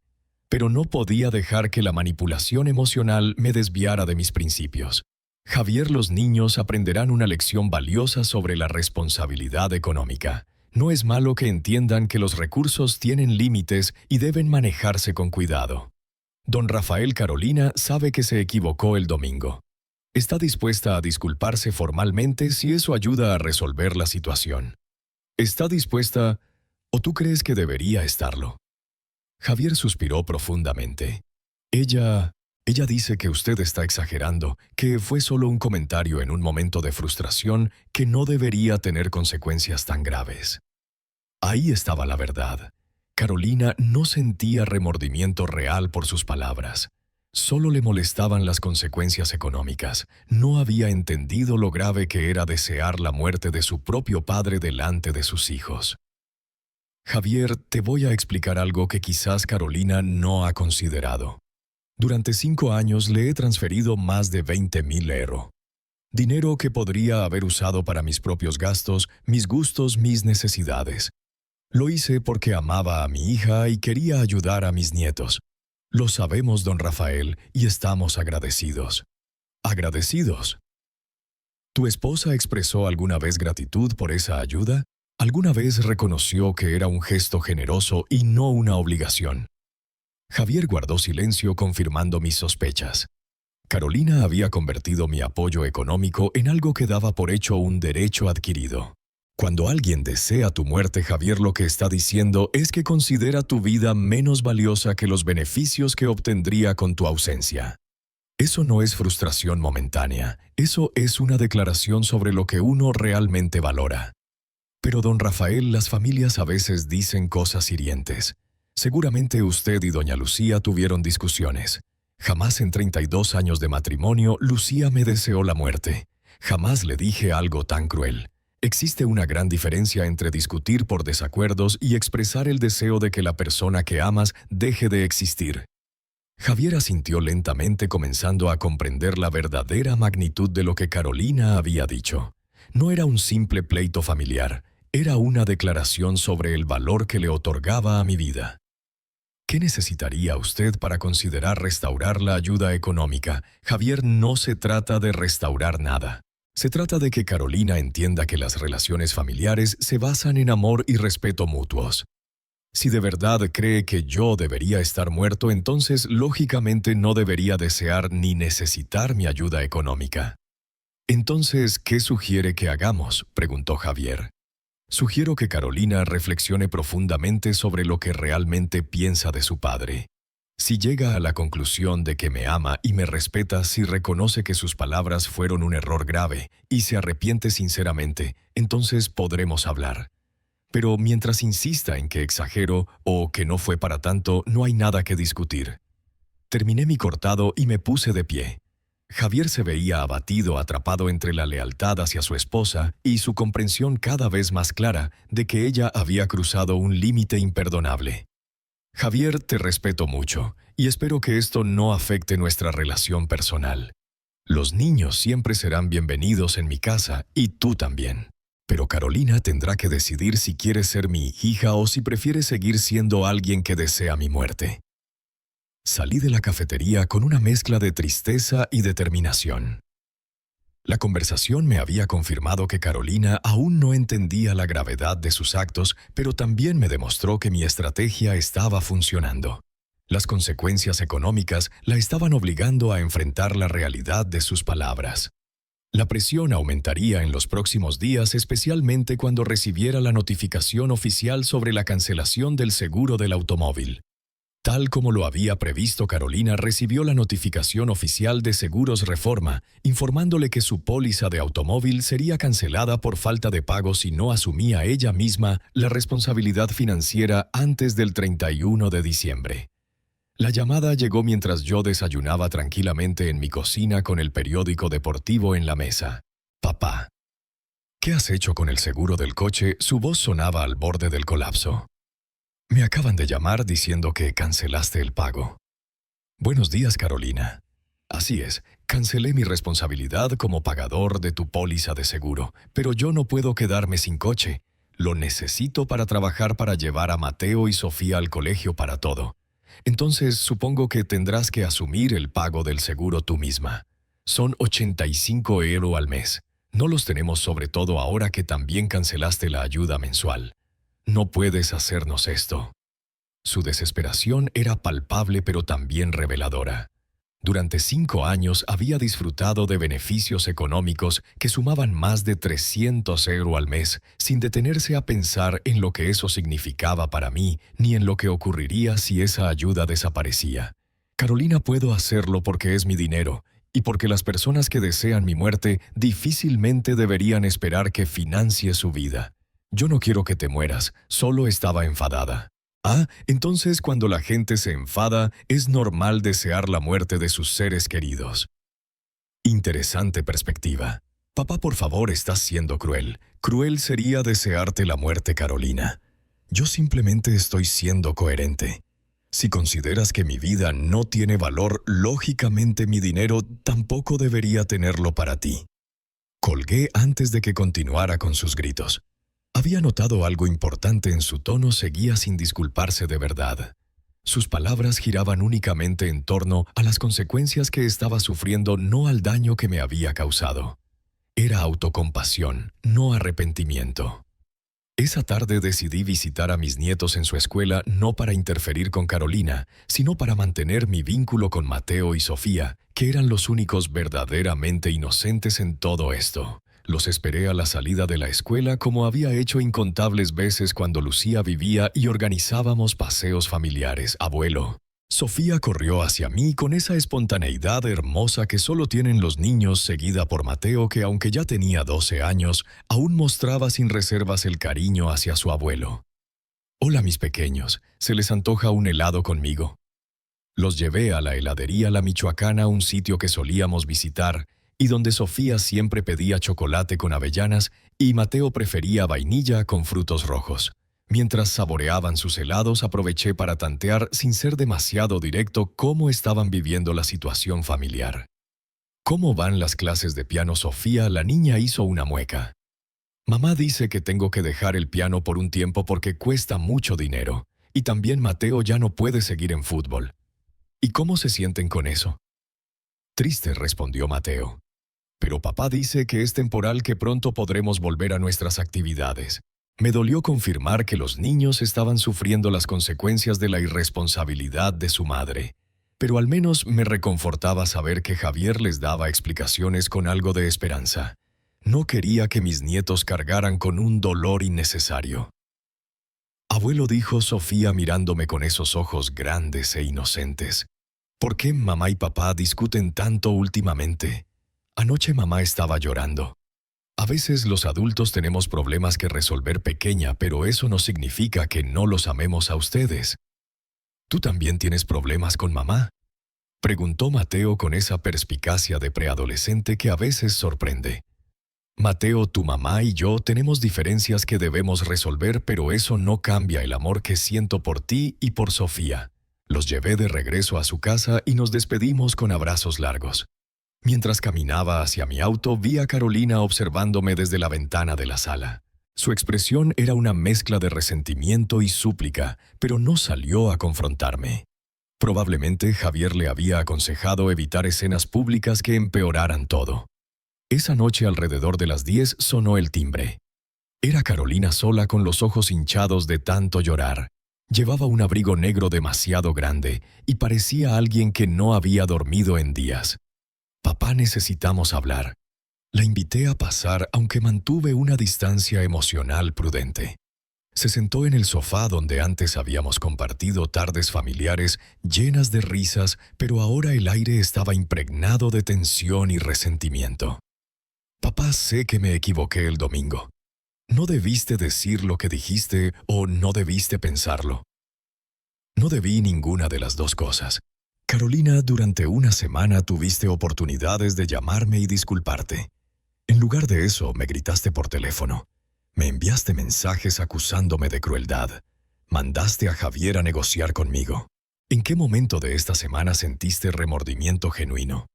Pero no podía dejar que la manipulación emocional me desviara de mis principios. Javier, los niños aprenderán una lección valiosa sobre la responsabilidad económica. No es malo que entiendan que los recursos tienen límites y deben manejarse con cuidado. Don Rafael, Carolina sabe que se equivocó el domingo. Está dispuesta a disculparse formalmente si eso ayuda a resolver la situación. ¿Está dispuesta o tú crees que debería estarlo? Javier suspiró profundamente. Ella dice que usted está exagerando, que fue solo un comentario en un momento de frustración que no debería tener consecuencias tan graves. Ahí estaba la verdad. Carolina no sentía remordimiento real por sus palabras. Solo le molestaban las consecuencias económicas. No había entendido lo grave que era desear la muerte de su propio padre delante de sus hijos. Javier, te voy a explicar algo que quizás Carolina no ha considerado. Durante 5 años le he transferido más de 20,000 €. Dinero que podría haber usado para mis propios gastos, mis gustos, mis necesidades. Lo hice porque amaba a mi hija y quería ayudar a mis nietos. Lo sabemos, don Rafael, y estamos agradecidos. ¿Agradecidos? ¿Tu esposa expresó alguna vez gratitud por esa ayuda? ¿Alguna vez reconoció que era un gesto generoso y no una obligación? Javier guardó silencio, confirmando mis sospechas. Carolina había convertido mi apoyo económico en algo que daba por hecho un derecho adquirido. Cuando alguien desea tu muerte, Javier, lo que está diciendo es que considera tu vida menos valiosa que los beneficios que obtendría con tu ausencia. Eso no es frustración momentánea, eso es una declaración sobre lo que uno realmente valora. Pero, don Rafael, las familias a veces dicen cosas hirientes. Seguramente usted y doña Lucía tuvieron discusiones. Jamás en 32 años de matrimonio Lucía me deseó la muerte. Jamás le dije algo tan cruel. Existe una gran diferencia entre discutir por desacuerdos y expresar el deseo de que la persona que amas deje de existir. Javier asintió lentamente, comenzando a comprender la verdadera magnitud de lo que Carolina había dicho. No era un simple pleito familiar, era una declaración sobre el valor que le otorgaba a mi vida. ¿Qué necesitaría usted para considerar restaurar la ayuda económica? Javier, no se trata de restaurar nada. Se trata de que Carolina entienda que las relaciones familiares se basan en amor y respeto mutuos. Si de verdad cree que yo debería estar muerto, entonces lógicamente no debería desear ni necesitar mi ayuda económica. Entonces, ¿qué sugiere que hagamos?, preguntó Javier. Sugiero que Carolina reflexione profundamente sobre lo que realmente piensa de su padre. Si llega a la conclusión de que me ama y me respeta, si reconoce que sus palabras fueron un error grave y se arrepiente sinceramente, entonces podremos hablar. Pero mientras insista en que exagero o que no fue para tanto, no hay nada que discutir. Terminé mi cortado y me puse de pie. Javier se veía abatido, atrapado entre la lealtad hacia su esposa y su comprensión cada vez más clara de que ella había cruzado un límite imperdonable. Javier, te respeto mucho y espero que esto no afecte nuestra relación personal. Los niños siempre serán bienvenidos en mi casa y tú también. Pero Carolina tendrá que decidir si quiere ser mi hija o si prefiere seguir siendo alguien que desea mi muerte. Salí de la cafetería con una mezcla de tristeza y determinación. La conversación me había confirmado que Carolina aún no entendía la gravedad de sus actos, pero también me demostró que mi estrategia estaba funcionando. Las consecuencias económicas la estaban obligando a enfrentar la realidad de sus palabras. La presión aumentaría en los próximos días, especialmente cuando recibiera la notificación oficial sobre la cancelación del seguro del automóvil. Tal como lo había previsto, Carolina recibió la notificación oficial de Seguros Reforma, informándole que su póliza de automóvil sería cancelada por falta de pago si no asumía ella misma la responsabilidad financiera antes del 31 de diciembre. La llamada llegó mientras yo desayunaba tranquilamente en mi cocina con el periódico deportivo en la mesa. «Papá, ¿qué has hecho con el seguro del coche?». Su voz sonaba al borde del colapso. «Me acaban de llamar diciendo que cancelaste el pago». «Buenos días, Carolina». «Así es, cancelé mi responsabilidad como pagador de tu póliza de seguro, pero yo no puedo quedarme sin coche. Lo necesito para trabajar, para llevar a Mateo y Sofía al colegio, para todo. Entonces supongo que tendrás que asumir el pago del seguro tú misma. Son 85 € al mes. No los tenemos, sobre todo ahora que también cancelaste la ayuda mensual. No puedes hacernos esto». Su desesperación era palpable pero también reveladora. Durante 5 años había disfrutado de beneficios económicos que sumaban más de 300 € al mes, sin detenerse a pensar en lo que eso significaba para mí, ni en lo que ocurriría si esa ayuda desaparecía. «Carolina, puedo hacerlo porque es mi dinero, y porque las personas que desean mi muerte difícilmente deberían esperar que financie su vida. Yo no quiero que te mueras, solo estaba enfadada». «Ah, entonces cuando la gente se enfada, es normal desear la muerte de sus seres queridos». Interesante perspectiva. «Papá, por favor, estás siendo cruel. Cruel sería desearte la muerte, Carolina. Yo simplemente estoy siendo coherente. Si consideras que mi vida no tiene valor, lógicamente mi dinero tampoco debería tenerlo para ti». Colgué antes de que continuara con sus gritos. Había notado algo importante en su tono. Seguía sin disculparse de verdad. Sus palabras giraban únicamente en torno a las consecuencias que estaba sufriendo, no al daño que me había causado. Era autocompasión, no arrepentimiento. Esa tarde decidí visitar a mis nietos en su escuela, no para interferir con Carolina, sino para mantener mi vínculo con Mateo y Sofía, que eran los únicos verdaderamente inocentes en todo esto. Los esperé a la salida de la escuela, como había hecho incontables veces cuando Lucía vivía y organizábamos paseos familiares. «Abuelo». Sofía corrió hacia mí con esa espontaneidad hermosa que solo tienen los niños, seguida por Mateo, que aunque ya tenía 12 años, aún mostraba sin reservas el cariño hacia su abuelo. «Hola, mis pequeños, ¿se les antoja un helado conmigo?». Los llevé a la heladería La Michoacana, un sitio que solíamos visitar, y donde Sofía siempre pedía chocolate con avellanas y Mateo prefería vainilla con frutos rojos. Mientras saboreaban sus helados, aproveché para tantear, sin ser demasiado directo, cómo estaban viviendo la situación familiar. «¿Cómo van las clases de piano, Sofía?». La niña hizo una mueca. «Mamá dice que tengo que dejar el piano por un tiempo porque cuesta mucho dinero. Y también Mateo ya no puede seguir en fútbol». «¿Y cómo se sienten con eso?». «Triste», respondió Mateo. «Pero papá dice que es temporal, que pronto podremos volver a nuestras actividades». Me dolió confirmar que los niños estaban sufriendo las consecuencias de la irresponsabilidad de su madre. Pero al menos me reconfortaba saber que Javier les daba explicaciones con algo de esperanza. No quería que mis nietos cargaran con un dolor innecesario. «Abuelo», dijo Sofía mirándome con esos ojos grandes e inocentes, «¿por qué mamá y papá discuten tanto últimamente? Anoche mamá estaba llorando». A veces los adultos tenemos problemas que resolver, pequeña, pero eso no significa que no los amemos a ustedes. ¿Tú también tienes problemas con mamá?, preguntó Mateo con esa perspicacia de preadolescente que a veces sorprende. «Mateo, tu mamá y yo tenemos diferencias que debemos resolver, pero eso no cambia el amor que siento por ti y por Sofía». Los llevé de regreso a su casa y nos despedimos con abrazos largos. Mientras caminaba hacia mi auto, vi a Carolina observándome desde la ventana de la sala. Su expresión era una mezcla de resentimiento y súplica, pero no salió a confrontarme. Probablemente Javier le había aconsejado evitar escenas públicas que empeoraran todo. Esa noche, alrededor de las 10, sonó el timbre. Era Carolina sola, con los ojos hinchados de tanto llorar. Llevaba un abrigo negro demasiado grande y parecía alguien que no había dormido en días. «Papá, necesitamos hablar». La invité a pasar, aunque mantuve una distancia emocional prudente. Se sentó en el sofá donde antes habíamos compartido tardes familiares llenas de risas, pero ahora el aire estaba impregnado de tensión y resentimiento. Papá, sé que me equivoqué el domingo. No debiste decir lo que dijiste o no debiste pensarlo. No debí ninguna de las dos cosas. Carolina, durante una semana tuviste oportunidades de llamarme y disculparte. En lugar de eso, me gritaste por teléfono. Me enviaste mensajes acusándome de crueldad. Mandaste a Javier a negociar conmigo. ¿En qué momento de esta semana sentiste remordimiento genuino?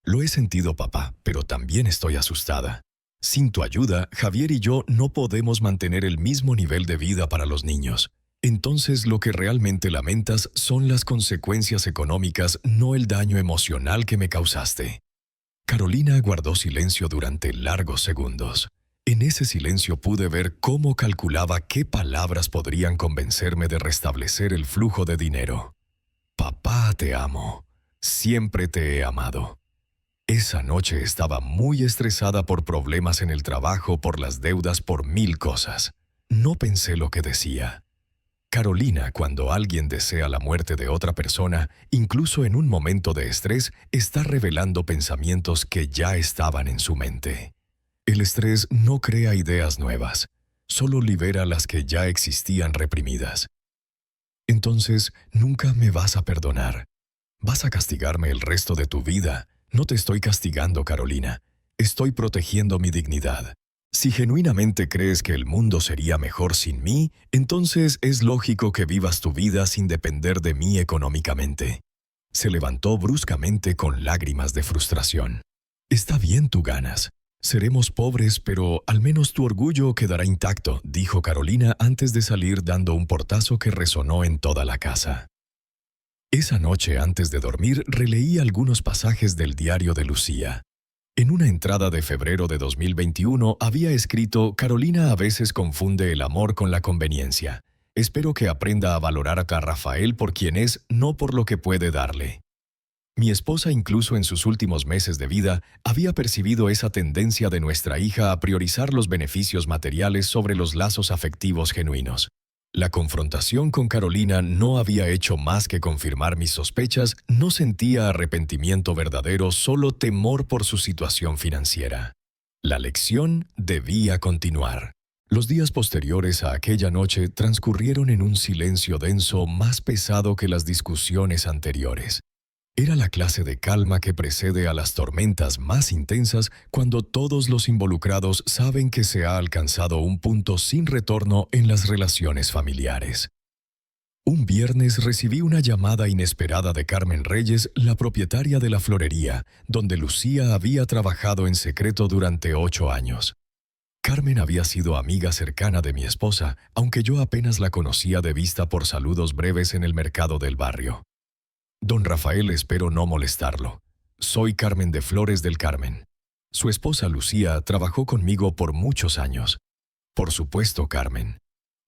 Lo he sentido, papá, pero también estoy asustada. Sin tu ayuda, Javier y yo no podemos mantener el mismo nivel de vida para los niños. Entonces, lo que realmente lamentas son las consecuencias económicas, no el daño emocional que me causaste. Carolina guardó silencio durante largos segundos. En ese silencio pude ver cómo calculaba qué palabras podrían convencerme de restablecer el flujo de dinero. Papá, te amo. Siempre te he amado. Esa noche estaba muy estresada por problemas en el trabajo, por las deudas, por 1000 cosas. No pensé lo que decía. Carolina, cuando alguien desea la muerte de otra persona, incluso en un momento de estrés, está revelando pensamientos que ya estaban en su mente. El estrés no crea ideas nuevas, solo libera las que ya existían reprimidas. Entonces, nunca me vas a perdonar. Vas a castigarme el resto de tu vida. No te estoy castigando, Carolina. Estoy protegiendo mi dignidad. Si genuinamente crees que el mundo sería mejor sin mí, entonces es lógico que vivas tu vida sin depender de mí económicamente. Se levantó bruscamente con lágrimas de frustración. Está bien, tú ganas. Seremos pobres, pero al menos tu orgullo quedará intacto, dijo Carolina antes de salir dando un portazo que resonó en toda la casa. Esa noche, antes de dormir, releí algunos pasajes del diario de Lucía. En una entrada de febrero de 2021 había escrito: Carolina a veces confunde el amor con la conveniencia. Espero que aprenda a valorar a Rafael por quien es, no por lo que puede darle. Mi esposa, incluso en sus últimos meses de vida, había percibido esa tendencia de nuestra hija a priorizar los beneficios materiales sobre los lazos afectivos genuinos. La confrontación con Carolina no había hecho más que confirmar mis sospechas. No sentía arrepentimiento verdadero, solo temor por su situación financiera. La lección debía continuar. Los días posteriores a aquella noche transcurrieron en un silencio denso, más pesado que las discusiones anteriores. Era la clase de calma que precede a las tormentas más intensas, cuando todos los involucrados saben que se ha alcanzado un punto sin retorno en las relaciones familiares. Un viernes recibí una llamada inesperada de Carmen Reyes, la propietaria de la florería, donde Lucía había trabajado en secreto durante 8 años. Carmen había sido amiga cercana de mi esposa, aunque yo apenas la conocía de vista por saludos breves en el mercado del barrio. Don Rafael, espero no molestarlo. Soy Carmen de Flores del Carmen. Su esposa Lucía trabajó conmigo por muchos años. Por supuesto, Carmen.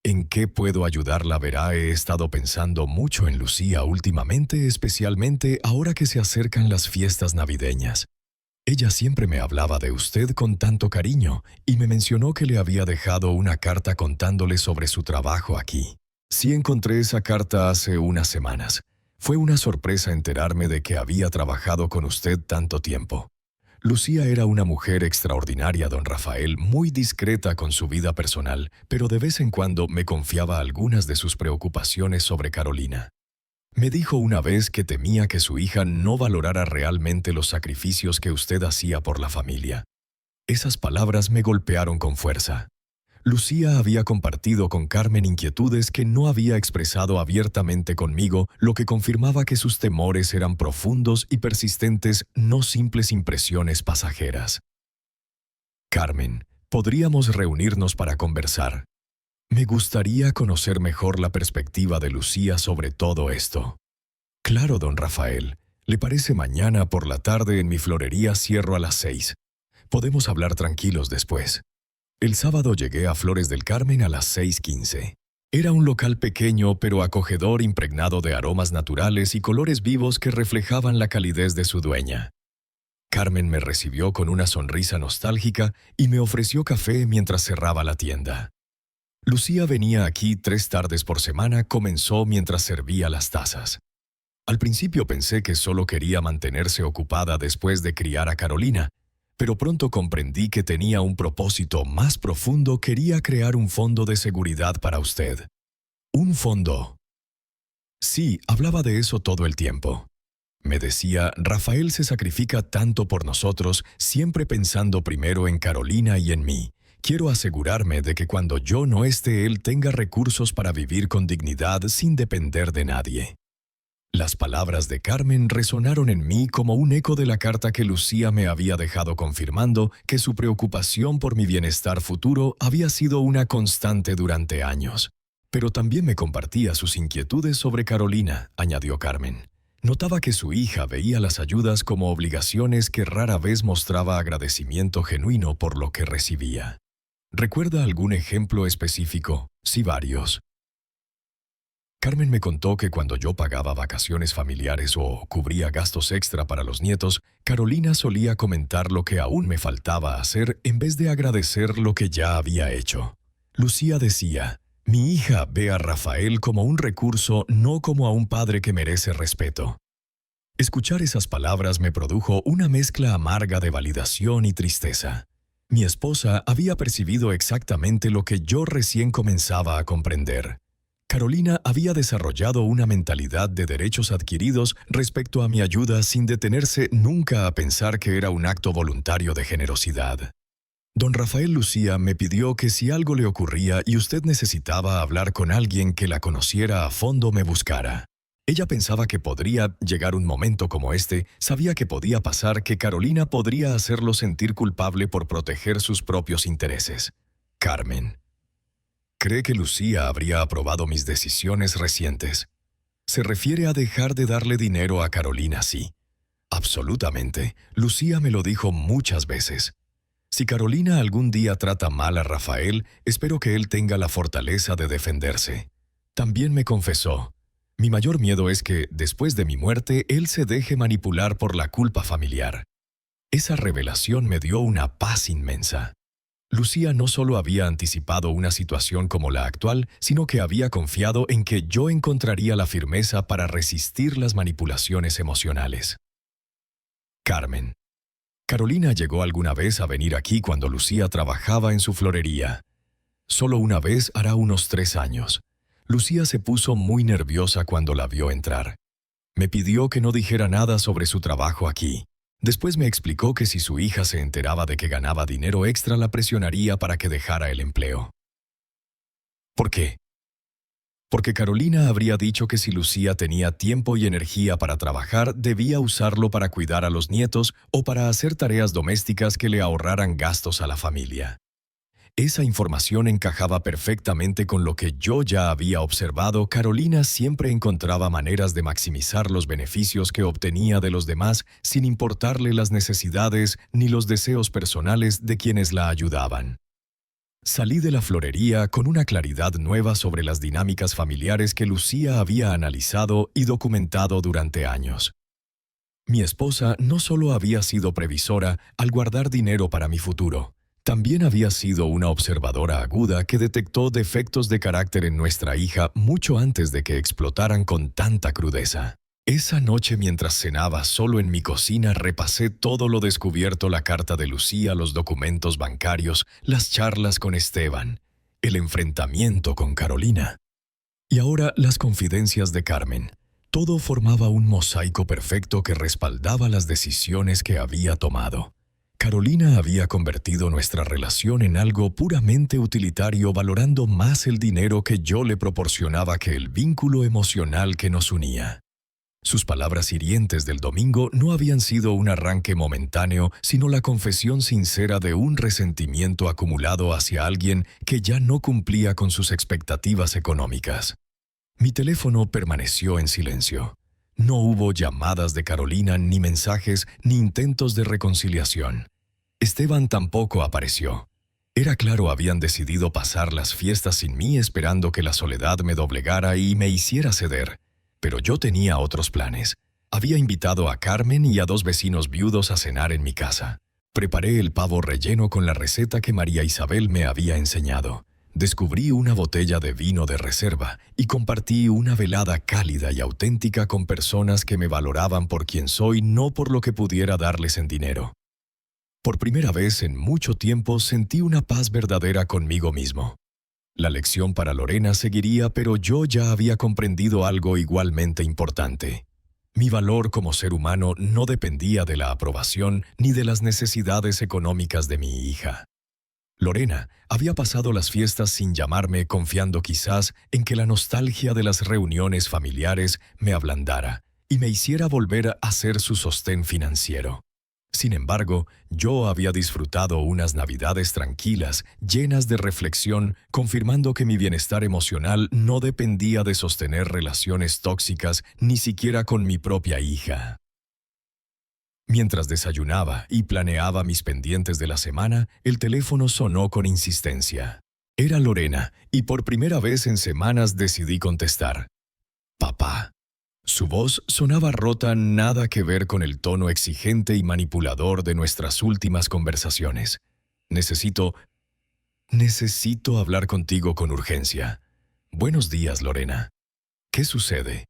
¿En qué puedo ayudarla? Verá, he estado pensando mucho en Lucía últimamente, especialmente ahora que se acercan las fiestas navideñas. Ella siempre me hablaba de usted con tanto cariño y me mencionó que le había dejado una carta contándole sobre su trabajo aquí. Sí, encontré esa carta hace unas semanas. Fue una sorpresa enterarme de que había trabajado con usted tanto tiempo. Lucía era una mujer extraordinaria, don Rafael, muy discreta con su vida personal, pero de vez en cuando me confiaba algunas de sus preocupaciones sobre Carolina. Me dijo una vez que temía que su hija no valorara realmente los sacrificios que usted hacía por la familia. Esas palabras me golpearon con fuerza. Lucía había compartido con Carmen inquietudes que no había expresado abiertamente conmigo, lo que confirmaba que sus temores eran profundos y persistentes, no simples impresiones pasajeras. Carmen, podríamos reunirnos para conversar. Me gustaría conocer mejor la perspectiva de Lucía sobre todo esto. Claro, don Rafael. ¿Le parece mañana por la tarde en mi florería? Cierro a las 6. Podemos hablar tranquilos después. El sábado llegué a Flores del Carmen a las 6:15. Era un local pequeño pero acogedor, impregnado de aromas naturales y colores vivos que reflejaban la calidez de su dueña. Carmen me recibió con una sonrisa nostálgica y me ofreció café mientras cerraba la tienda. Lucía venía aquí 3 tardes por semana, comenzó mientras servía las tazas. Al principio pensé que solo quería mantenerse ocupada después de criar a Carolina, pero pronto comprendí que tenía un propósito más profundo. Quería crear un fondo de seguridad para usted. Un fondo. Sí, hablaba de eso todo el tiempo. Me decía, Rafael se sacrifica tanto por nosotros, siempre pensando primero en Carolina y en mí. Quiero asegurarme de que cuando yo no esté, él tenga recursos para vivir con dignidad sin depender de nadie. Las palabras de Carmen resonaron en mí como un eco de la carta que Lucía me había dejado, confirmando que su preocupación por mi bienestar futuro había sido una constante durante años. Pero también me compartía sus inquietudes sobre Carolina, añadió Carmen. Notaba que su hija veía las ayudas como obligaciones, que rara vez mostraba agradecimiento genuino por lo que recibía. ¿Recuerda algún ejemplo específico? Sí, varios. Carmen me contó que cuando yo pagaba vacaciones familiares o cubría gastos extra para los nietos, Carolina solía comentar lo que aún me faltaba hacer en vez de agradecer lo que ya había hecho. Lucía decía, mi hija ve a Rafael como un recurso, no como a un padre que merece respeto. Escuchar esas palabras me produjo una mezcla amarga de validación y tristeza. Mi esposa había percibido exactamente lo que yo recién comenzaba a comprender. Carolina había desarrollado una mentalidad de derechos adquiridos respecto a mi ayuda, sin detenerse nunca a pensar que era un acto voluntario de generosidad. Don Rafael, Lucía me pidió que si algo le ocurría y usted necesitaba hablar con alguien que la conociera a fondo, me buscara. Ella pensaba que podría llegar un momento como este, sabía que podía pasar, que Carolina podría hacerlo sentir culpable por proteger sus propios intereses. Carmen. ¿Cree que Lucía habría aprobado mis decisiones recientes? ¿Se refiere a dejar de darle dinero a Carolina? Sí. Absolutamente. Lucía me lo dijo muchas veces. Si Carolina algún día trata mal a Rafael, espero que él tenga la fortaleza de defenderse. También me confesó, mi mayor miedo es que, después de mi muerte, él se deje manipular por la culpa familiar. Esa revelación me dio una paz inmensa. Lucía no solo había anticipado una situación como la actual, sino que había confiado en que yo encontraría la firmeza para resistir las manipulaciones emocionales. Carmen. Carolina llegó alguna vez a venir aquí cuando Lucía trabajaba en su florería. Solo una vez, hará unos 3 años. Lucía se puso muy nerviosa cuando la vio entrar. Me pidió que no dijera nada sobre su trabajo aquí. Después me explicó que si su hija se enteraba de que ganaba dinero extra, la presionaría para que dejara el empleo. ¿Por qué? Porque Carolina habría dicho que si Lucía tenía tiempo y energía para trabajar, debía usarlo para cuidar a los nietos o para hacer tareas domésticas que le ahorraran gastos a la familia. Esa información encajaba perfectamente con lo que yo ya había observado. Carolina siempre encontraba maneras de maximizar los beneficios que obtenía de los demás, sin importarle las necesidades ni los deseos personales de quienes la ayudaban. Salí de la florería con una claridad nueva sobre las dinámicas familiares que Lucía había analizado y documentado durante años. Mi esposa no solo había sido previsora al guardar dinero para mi futuro, también había sido una observadora aguda que detectó defectos de carácter en nuestra hija mucho antes de que explotaran con tanta crudeza. Esa noche, mientras cenaba solo en mi cocina, repasé todo lo descubierto: la carta de Lucía, los documentos bancarios, las charlas con Esteban, el enfrentamiento con Carolina. Y ahora las confidencias de Carmen. Todo formaba un mosaico perfecto que respaldaba las decisiones que había tomado. Carolina había convertido nuestra relación en algo puramente utilitario, valorando más el dinero que yo le proporcionaba que el vínculo emocional que nos unía. Sus palabras hirientes del domingo no habían sido un arranque momentáneo, sino la confesión sincera de un resentimiento acumulado hacia alguien que ya no cumplía con sus expectativas económicas. Mi teléfono permaneció en silencio. No hubo llamadas de Carolina, ni mensajes, ni intentos de reconciliación. Esteban tampoco apareció. Era claro, habían decidido pasar las fiestas sin mí, esperando que la soledad me doblegara y me hiciera ceder. Pero yo tenía otros planes. Había invitado a Carmen y a 2 vecinos viudos a cenar en mi casa. Preparé el pavo relleno con la receta que María Isabel me había enseñado. Descubrí una botella de vino de reserva y compartí una velada cálida y auténtica con personas que me valoraban por quien soy, no por lo que pudiera darles en dinero. Por primera vez en mucho tiempo sentí una paz verdadera conmigo mismo. La lección para Lorena seguiría, pero yo ya había comprendido algo igualmente importante. Mi valor como ser humano no dependía de la aprobación ni de las necesidades económicas de mi hija. Lorena había pasado las fiestas sin llamarme, confiando quizás en que la nostalgia de las reuniones familiares me ablandara y me hiciera volver a ser su sostén financiero. Sin embargo, yo había disfrutado unas Navidades tranquilas, llenas de reflexión, confirmando que mi bienestar emocional no dependía de sostener relaciones tóxicas, ni siquiera con mi propia hija. Mientras desayunaba y planeaba mis pendientes de la semana, el teléfono sonó con insistencia. Era Lorena, y por primera vez en semanas decidí contestar. «Papá». Su voz sonaba rota, nada que ver con el tono exigente y manipulador de nuestras últimas conversaciones. Necesito hablar contigo con urgencia. Buenos días, Lorena. ¿Qué sucede?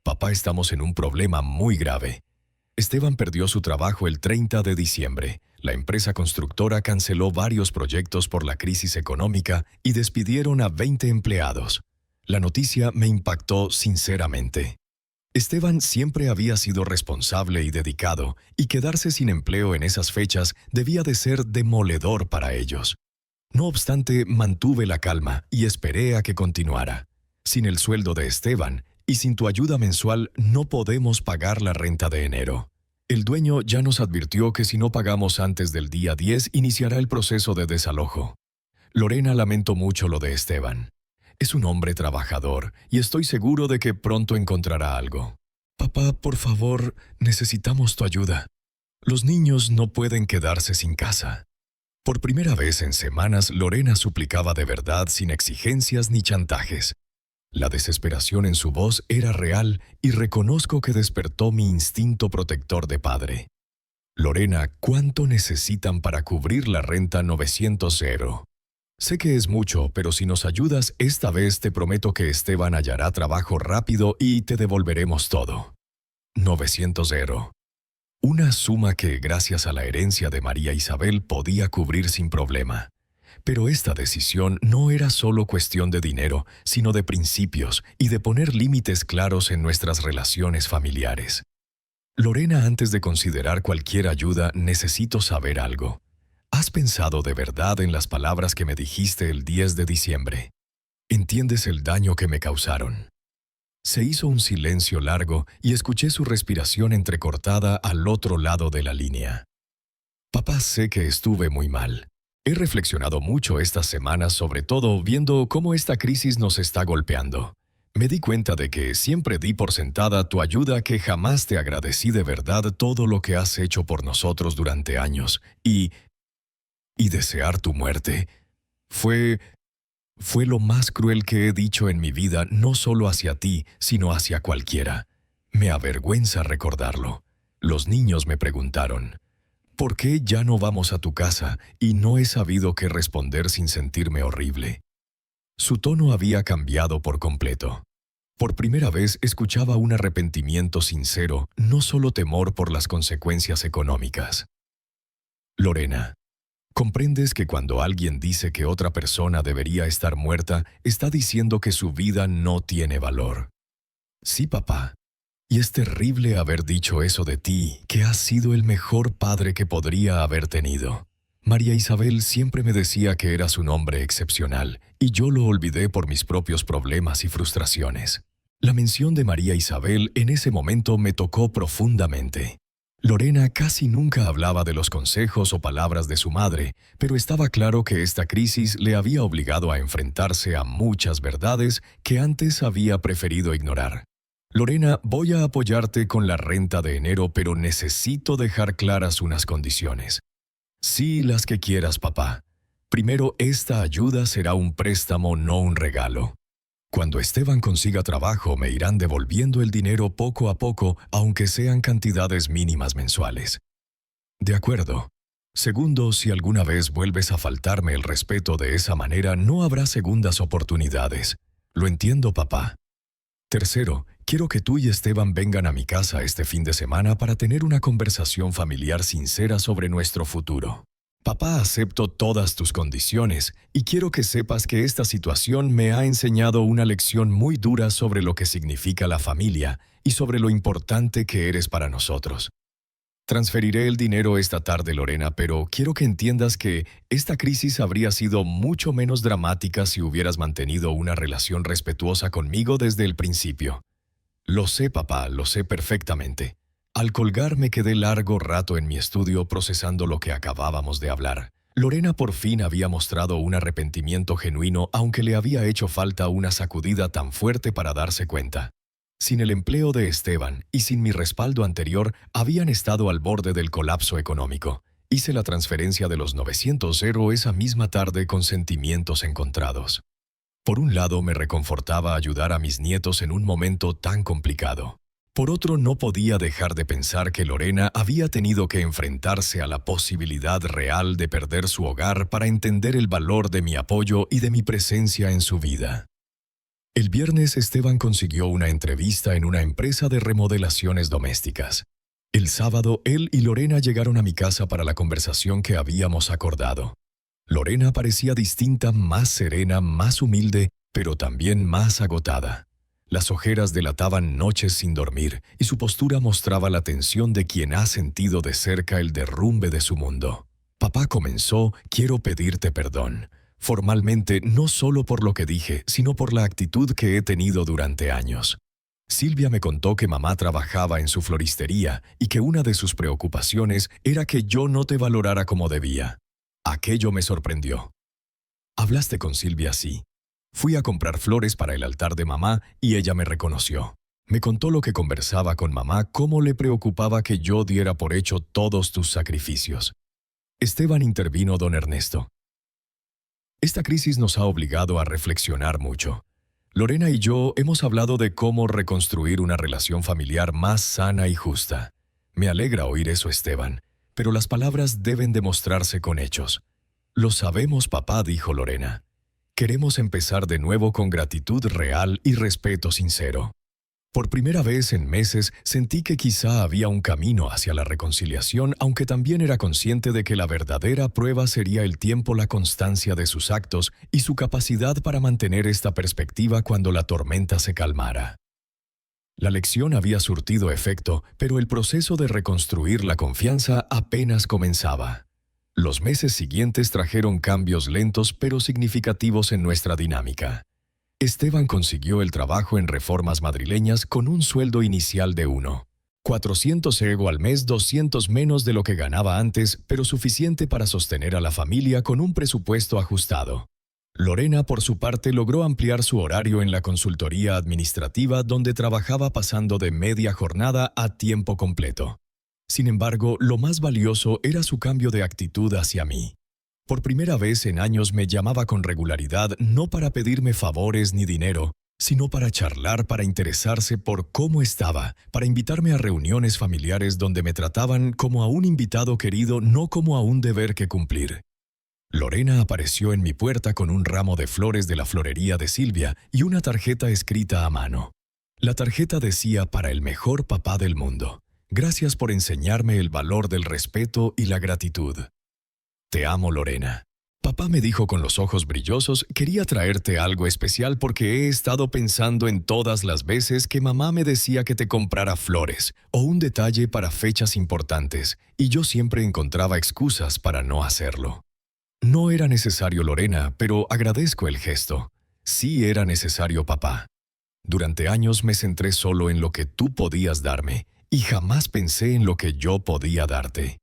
Papá, estamos en un problema muy grave. Esteban perdió su trabajo el 30 de diciembre. La empresa constructora canceló varios proyectos por la crisis económica y despidieron a 20 empleados. La noticia me impactó sinceramente. Esteban siempre había sido responsable y dedicado, y quedarse sin empleo en esas fechas debía de ser demoledor para ellos. No obstante, mantuve la calma y esperé a que continuara. Sin el sueldo de Esteban y sin tu ayuda mensual no podemos pagar la renta de enero. El dueño ya nos advirtió que si no pagamos antes del día 10 iniciará el proceso de desalojo. Lorena, lamento mucho lo de Esteban. Es un hombre trabajador y estoy seguro de que pronto encontrará algo. Papá, por favor, necesitamos tu ayuda. Los niños no pueden quedarse sin casa. Por primera vez en semanas, Lorena suplicaba de verdad sin exigencias ni chantajes. La desesperación en su voz era real y reconozco que despertó mi instinto protector de padre. Lorena, ¿cuánto necesitan para cubrir la renta 900? Sé que es mucho, pero si nos ayudas esta vez te prometo que Esteban hallará trabajo rápido y te devolveremos todo. 900. Una suma que, gracias a la herencia de María Isabel, podía cubrir sin problema. Pero esta decisión no era solo cuestión de dinero, sino de principios y de poner límites claros en nuestras relaciones familiares. Lorena, antes de considerar cualquier ayuda, necesito saber algo. ¿Has pensado de verdad en las palabras que me dijiste el 10 de diciembre? ¿Entiendes el daño que me causaron? Se hizo un silencio largo y escuché su respiración entrecortada al otro lado de la línea. Papá, sé que estuve muy mal. He reflexionado mucho estas semanas, sobre todo viendo cómo esta crisis nos está golpeando. Me di cuenta de que siempre di por sentada tu ayuda, que jamás te agradecí de verdad todo lo que has hecho por nosotros durante años, y desear tu muerte fue lo más cruel que he dicho en mi vida, no solo hacia ti, sino hacia cualquiera. Me avergüenza recordarlo. Los niños me preguntaron, ¿por qué ya no vamos a tu casa? Y no he sabido qué responder sin sentirme horrible. Su tono había cambiado por completo. Por primera vez escuchaba un arrepentimiento sincero, no solo temor por las consecuencias económicas. Lorena, ¿comprendes que cuando alguien dice que otra persona debería estar muerta, está diciendo que su vida no tiene valor? Sí, papá. Y es terrible haber dicho eso de ti, que has sido el mejor padre que podría haber tenido. María Isabel siempre me decía que eras un hombre excepcional, y yo lo olvidé por mis propios problemas y frustraciones. La mención de María Isabel en ese momento me tocó profundamente. Lorena casi nunca hablaba de los consejos o palabras de su madre, pero estaba claro que esta crisis le había obligado a enfrentarse a muchas verdades que antes había preferido ignorar. Lorena, voy a apoyarte con la renta de enero, pero necesito dejar claras unas condiciones. Sí, las que quieras, papá. Primero, esta ayuda será un préstamo, no un regalo. Cuando Esteban consiga trabajo, me irán devolviendo el dinero poco a poco, aunque sean cantidades mínimas mensuales. De acuerdo. Segundo, si alguna vez vuelves a faltarme el respeto de esa manera, no habrá segundas oportunidades. Lo entiendo, papá. Tercero, quiero que tú y Esteban vengan a mi casa este fin de semana para tener una conversación familiar sincera sobre nuestro futuro. Papá, acepto todas tus condiciones y quiero que sepas que esta situación me ha enseñado una lección muy dura sobre lo que significa la familia y sobre lo importante que eres para nosotros. Transferiré el dinero esta tarde, Lorena, pero quiero que entiendas que esta crisis habría sido mucho menos dramática si hubieras mantenido una relación respetuosa conmigo desde el principio. Lo sé, papá, lo sé perfectamente. Al colgar me quedé largo rato en mi estudio procesando lo que acabábamos de hablar. Lorena por fin había mostrado un arrepentimiento genuino, aunque le había hecho falta una sacudida tan fuerte para darse cuenta. Sin el empleo de Esteban y sin mi respaldo anterior, habían estado al borde del colapso económico. Hice la transferencia de los 900 € esa misma tarde con sentimientos encontrados. Por un lado, me reconfortaba ayudar a mis nietos en un momento tan complicado. Por otro, no podía dejar de pensar que Lorena había tenido que enfrentarse a la posibilidad real de perder su hogar para entender el valor de mi apoyo y de mi presencia en su vida. El viernes Esteban consiguió una entrevista en una empresa de remodelaciones domésticas. El sábado, él y Lorena llegaron a mi casa para la conversación que habíamos acordado. Lorena parecía distinta, más serena, más humilde, pero también más agotada. Las ojeras delataban noches sin dormir y su postura mostraba la tensión de quien ha sentido de cerca el derrumbe de su mundo. Papá comenzó, quiero pedirte perdón. Formalmente, no solo por lo que dije, sino por la actitud que he tenido durante años. Silvia me contó que mamá trabajaba en su floristería y que una de sus preocupaciones era que yo no te valorara como debía. Aquello me sorprendió. Hablaste con Silvia, sí. Fui a comprar flores para el altar de mamá y ella me reconoció. Me contó lo que conversaba con mamá, cómo le preocupaba que yo diera por hecho todos tus sacrificios. Esteban intervino, don Ernesto. Esta crisis nos ha obligado a reflexionar mucho. Lorena y yo hemos hablado de cómo reconstruir una relación familiar más sana y justa. Me alegra oír eso, Esteban, pero las palabras deben demostrarse con hechos. Lo sabemos, papá, dijo Lorena. Queremos empezar de nuevo con gratitud real y respeto sincero. Por primera vez en meses sentí que quizá había un camino hacia la reconciliación, aunque también era consciente de que la verdadera prueba sería el tiempo, la constancia de sus actos y su capacidad para mantener esta perspectiva cuando la tormenta se calmara. La lección había surtido efecto, pero el proceso de reconstruir la confianza apenas comenzaba. Los meses siguientes trajeron cambios lentos pero significativos en nuestra dinámica. Esteban consiguió el trabajo en Reformas Madrileñas con un sueldo inicial de 400 € al mes, 200 menos de lo que ganaba antes, pero suficiente para sostener a la familia con un presupuesto ajustado. Lorena, por su parte, logró ampliar su horario en la consultoría administrativa, donde trabajaba pasando de media jornada a tiempo completo. Sin embargo, lo más valioso era su cambio de actitud hacia mí. Por primera vez en años me llamaba con regularidad, no para pedirme favores ni dinero, sino para charlar, para interesarse por cómo estaba, para invitarme a reuniones familiares donde me trataban como a un invitado querido, no como a un deber que cumplir. Lorena apareció en mi puerta con un ramo de flores de la florería de Silvia y una tarjeta escrita a mano. La tarjeta decía: para el mejor papá del mundo. Gracias por enseñarme el valor del respeto y la gratitud. Te amo, Lorena. Papá me dijo con los ojos brillosos, quería traerte algo especial porque he estado pensando en todas las veces que mamá me decía que te comprara flores o un detalle para fechas importantes, y yo siempre encontraba excusas para no hacerlo. No era necesario, Lorena, pero agradezco el gesto. Sí era necesario, papá. Durante años me centré solo en lo que tú podías darme y jamás pensé en lo que yo podía darte.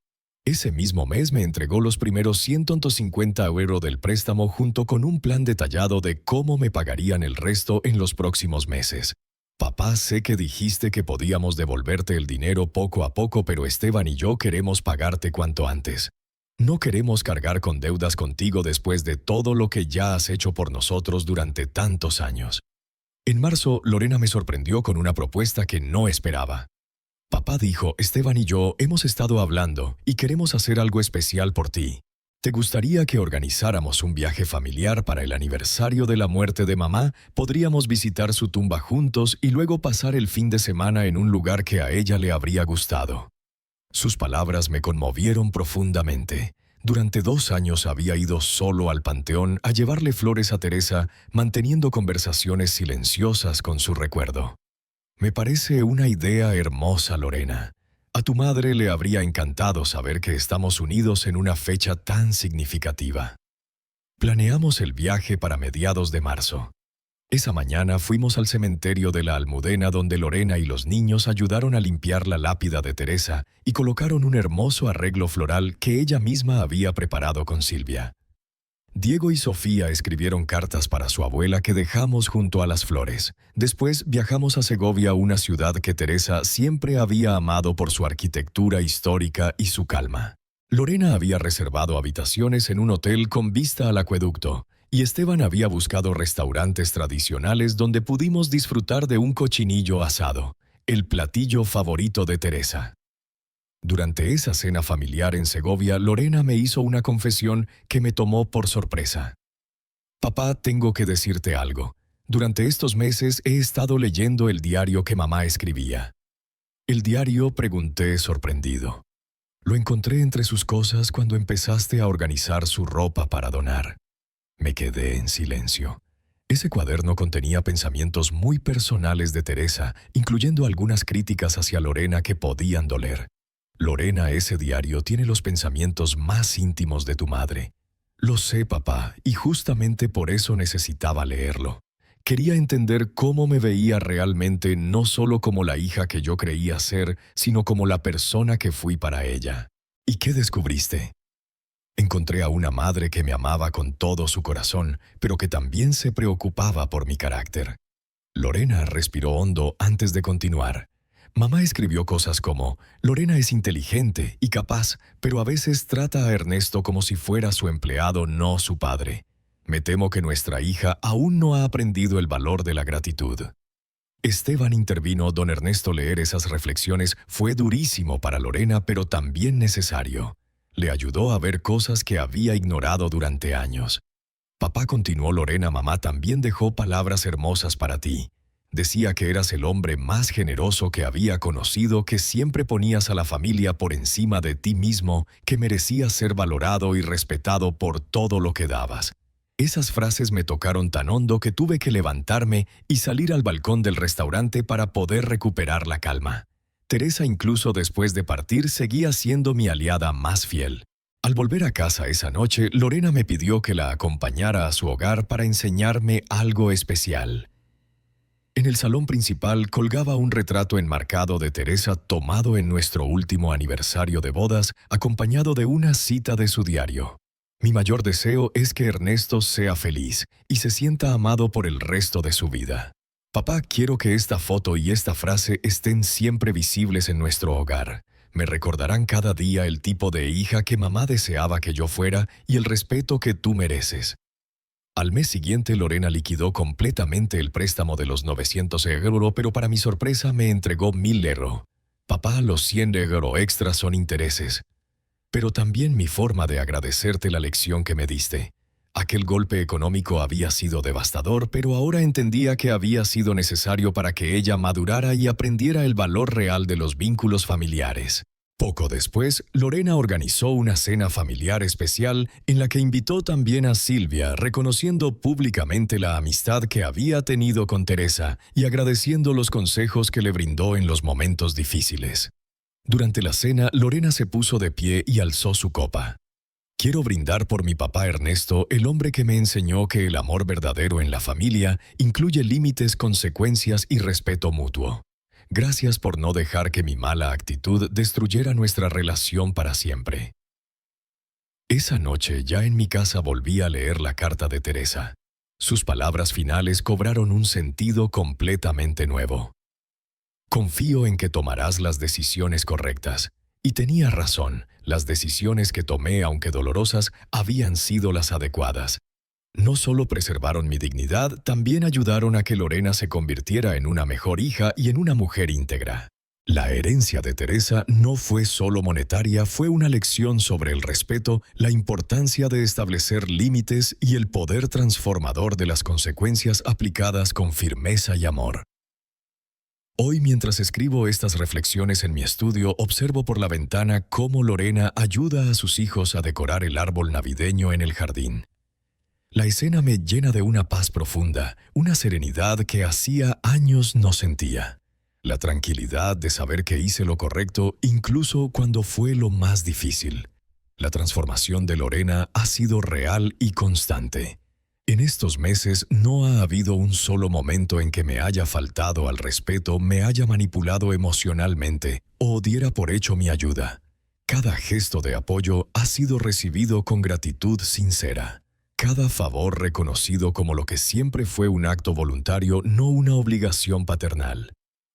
Ese mismo mes me entregó los primeros 150 € del préstamo junto con un plan detallado de cómo me pagarían el resto en los próximos meses. Papá, sé que dijiste que podíamos devolverte el dinero poco a poco, pero Esteban y yo queremos pagarte cuanto antes. No queremos cargar con deudas contigo después de todo lo que ya has hecho por nosotros durante tantos años. En marzo, Lorena me sorprendió con una propuesta que no esperaba. Papá dijo, Esteban y yo hemos estado hablando y queremos hacer algo especial por ti. ¿Te gustaría que organizáramos un viaje familiar para el aniversario de la muerte de mamá? Podríamos visitar su tumba juntos y luego pasar el fin de semana en un lugar que a ella le habría gustado. Sus palabras me conmovieron profundamente. Durante 2 años había ido solo al panteón a llevarle flores a Teresa, manteniendo conversaciones silenciosas con su recuerdo. Me parece una idea hermosa, Lorena. A tu madre le habría encantado saber que estamos unidos en una fecha tan significativa. Planeamos el viaje para mediados de marzo. Esa mañana fuimos al cementerio de la Almudena donde Lorena y los niños ayudaron a limpiar la lápida de Teresa y colocaron un hermoso arreglo floral que ella misma había preparado con Silvia. Diego y Sofía escribieron cartas para su abuela que dejamos junto a las flores. Después viajamos a Segovia, una ciudad que Teresa siempre había amado por su arquitectura histórica y su calma. Lorena había reservado habitaciones en un hotel con vista al acueducto, y Esteban había buscado restaurantes tradicionales donde pudimos disfrutar de un cochinillo asado, el platillo favorito de Teresa. Durante esa cena familiar en Segovia, Lorena me hizo una confesión que me tomó por sorpresa. Papá, tengo que decirte algo. Durante estos meses he estado leyendo el diario que mamá escribía. ¿El diario?, pregunté sorprendido. Lo encontré entre sus cosas cuando empezaste a organizar su ropa para donar. Me quedé en silencio. Ese cuaderno contenía pensamientos muy personales de Teresa, incluyendo algunas críticas hacia Lorena que podían doler. Lorena, ese diario tiene los pensamientos más íntimos de tu madre. Lo sé, papá, y justamente por eso necesitaba leerlo. Quería entender cómo me veía realmente, no solo como la hija que yo creía ser, sino como la persona que fui para ella. ¿Y qué descubriste? Encontré a una madre que me amaba con todo su corazón, pero que también se preocupaba por mi carácter. Lorena respiró hondo antes de continuar. Mamá escribió cosas como, Lorena es inteligente y capaz, pero a veces trata a Ernesto como si fuera su empleado, no su padre. Me temo que nuestra hija aún no ha aprendido el valor de la gratitud. Esteban intervino. Don Ernesto, leer esas reflexiones fue durísimo para Lorena, pero también necesario. Le ayudó a ver cosas que había ignorado durante años. Papá, continuó Lorena, mamá también dejó palabras hermosas para ti. Decía que eras el hombre más generoso que había conocido, que siempre ponías a la familia por encima de ti mismo, que merecías ser valorado y respetado por todo lo que dabas. Esas frases me tocaron tan hondo que tuve que levantarme y salir al balcón del restaurante para poder recuperar la calma. Teresa, incluso después de partir, seguía siendo mi aliada más fiel. Al volver a casa esa noche, Lorena me pidió que la acompañara a su hogar para enseñarme algo especial. En el salón principal colgaba un retrato enmarcado de Teresa tomado en nuestro último aniversario de bodas, acompañado de una cita de su diario. Mi mayor deseo es que Ernesto sea feliz y se sienta amado por el resto de su vida. Papá, quiero que esta foto y esta frase estén siempre visibles en nuestro hogar. Me recordarán cada día el tipo de hija que mamá deseaba que yo fuera y el respeto que tú mereces. Al mes siguiente, Lorena liquidó completamente el préstamo de los 900 euros, pero para mi sorpresa me entregó 1000 euros. Papá, los 100 euros extras son intereses. Pero también mi forma de agradecerte la lección que me diste. Aquel golpe económico había sido devastador, pero ahora entendía que había sido necesario para que ella madurara y aprendiera el valor real de los vínculos familiares. Poco después, Lorena organizó una cena familiar especial en la que invitó también a Silvia, reconociendo públicamente la amistad que había tenido con Teresa y agradeciendo los consejos que le brindó en los momentos difíciles. Durante la cena, Lorena se puso de pie y alzó su copa. Quiero brindar por mi papá Ernesto, el hombre que me enseñó que el amor verdadero en la familia incluye límites, consecuencias y respeto mutuo. Gracias por no dejar que mi mala actitud destruyera nuestra relación para siempre. Esa noche, ya en mi casa, volví a leer la carta de Teresa. Sus palabras finales cobraron un sentido completamente nuevo. Confío en que tomarás las decisiones correctas. Y tenía razón, las decisiones que tomé, aunque dolorosas, habían sido las adecuadas. No solo preservaron mi dignidad, también ayudaron a que Lorena se convirtiera en una mejor hija y en una mujer íntegra. La herencia de Teresa no fue solo monetaria, fue una lección sobre el respeto, la importancia de establecer límites y el poder transformador de las consecuencias aplicadas con firmeza y amor. Hoy, mientras escribo estas reflexiones en mi estudio, observo por la ventana cómo Lorena ayuda a sus hijos a decorar el árbol navideño en el jardín. La escena me llena de una paz profunda, una serenidad que hacía años no sentía. La tranquilidad de saber que hice lo correcto incluso cuando fue lo más difícil. La transformación de Lorena ha sido real y constante. En estos meses no ha habido un solo momento en que me haya faltado al respeto, me haya manipulado emocionalmente o diera por hecho mi ayuda. Cada gesto de apoyo ha sido recibido con gratitud sincera. Cada favor reconocido como lo que siempre fue un acto voluntario, no una obligación paternal.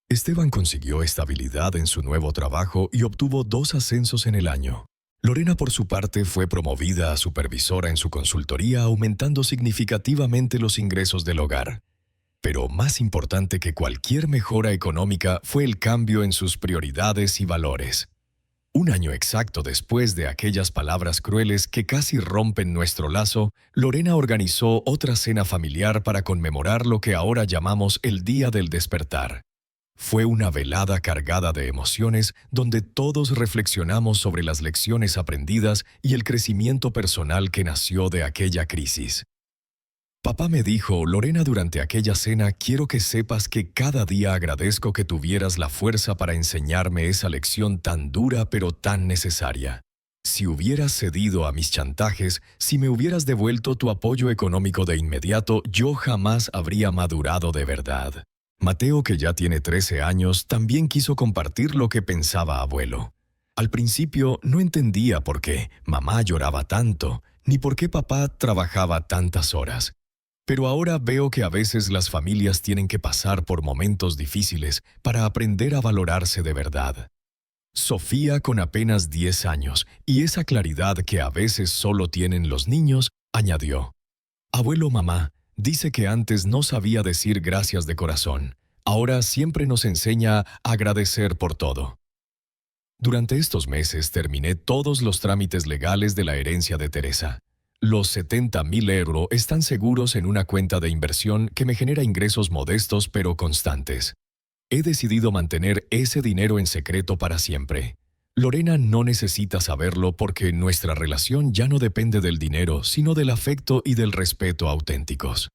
Esteban consiguió estabilidad en su nuevo trabajo y obtuvo 2 ascensos en el año. Lorena, por su parte, fue promovida a supervisora en su consultoría, aumentando significativamente los ingresos del hogar. Pero más importante que cualquier mejora económica fue el cambio en sus prioridades y valores. Un año exacto después de aquellas palabras crueles que casi rompen nuestro lazo, Lorena organizó otra cena familiar para conmemorar lo que ahora llamamos el Día del Despertar. Fue una velada cargada de emociones donde todos reflexionamos sobre las lecciones aprendidas y el crecimiento personal que nació de aquella crisis. Papá me dijo: Lorena, durante aquella cena quiero que sepas que cada día agradezco que tuvieras la fuerza para enseñarme esa lección tan dura pero tan necesaria. Si hubieras cedido a mis chantajes, si me hubieras devuelto tu apoyo económico de inmediato, yo jamás habría madurado de verdad. Mateo, que ya tiene 13 años, también quiso compartir lo que pensaba abuelo. Al principio no entendía por qué mamá lloraba tanto, ni por qué papá trabajaba tantas horas. Pero ahora veo que a veces las familias tienen que pasar por momentos difíciles para aprender a valorarse de verdad. Sofía, con apenas 10 años, y esa claridad que a veces solo tienen los niños, añadió: Abuelo, mamá dice que antes no sabía decir gracias de corazón. Ahora siempre nos enseña a agradecer por todo. Durante estos meses terminé todos los trámites legales de la herencia de Teresa. Los 70.000 euros están seguros en una cuenta de inversión que me genera ingresos modestos pero constantes. He decidido mantener ese dinero en secreto para siempre. Lorena no necesita saberlo porque nuestra relación ya no depende del dinero, sino del afecto y del respeto auténticos.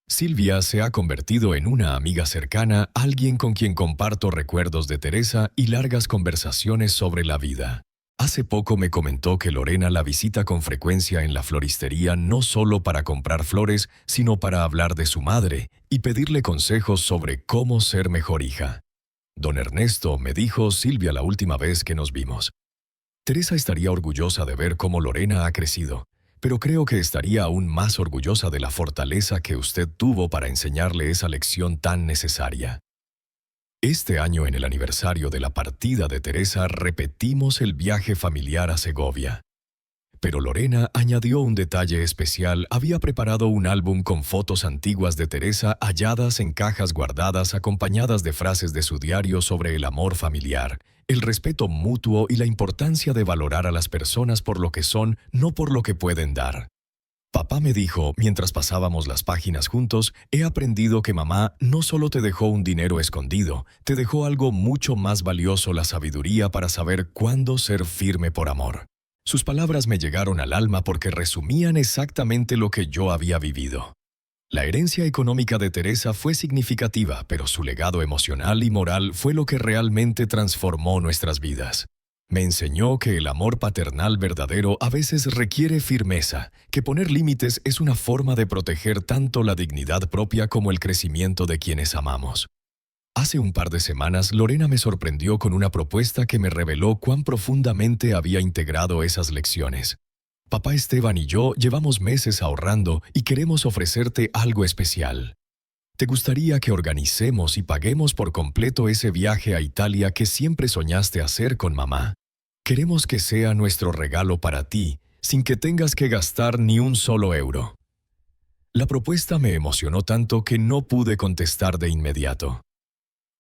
Silvia se ha convertido en una amiga cercana, alguien con quien comparto recuerdos de Teresa y largas conversaciones sobre la vida. Hace poco me comentó que Lorena la visita con frecuencia en la floristería no solo para comprar flores, sino para hablar de su madre y pedirle consejos sobre cómo ser mejor hija. Don Ernesto, me dijo Silvia la última vez que nos vimos. Teresa estaría orgullosa de ver cómo Lorena ha crecido, pero creo que estaría aún más orgullosa de la fortaleza que usted tuvo para enseñarle esa lección tan necesaria. Este año, en el aniversario de la partida de Teresa, repetimos el viaje familiar a Segovia. Pero Lorena añadió un detalle especial: había preparado un álbum con fotos antiguas de Teresa halladas en cajas guardadas, acompañadas de frases de su diario sobre el amor familiar, el respeto mutuo y la importancia de valorar a las personas por lo que son, no por lo que pueden dar. Papá me dijo, mientras pasábamos las páginas juntos: he aprendido que mamá no solo te dejó un dinero escondido, te dejó algo mucho más valioso, la sabiduría para saber cuándo ser firme por amor. Sus palabras me llegaron al alma porque resumían exactamente lo que yo había vivido. La herencia económica de Teresa fue significativa, pero su legado emocional y moral fue lo que realmente transformó nuestras vidas. Me enseñó que el amor paternal verdadero a veces requiere firmeza, que poner límites es una forma de proteger tanto la dignidad propia como el crecimiento de quienes amamos. Hace un par de semanas, Lorena me sorprendió con una propuesta que me reveló cuán profundamente había integrado esas lecciones. Papá Esteban y yo llevamos meses ahorrando y queremos ofrecerte algo especial. ¿Te gustaría que organicemos y paguemos por completo ese viaje a Italia que siempre soñaste hacer con mamá? Queremos que sea nuestro regalo para ti, sin que tengas que gastar ni un solo euro. La propuesta me emocionó tanto que no pude contestar de inmediato.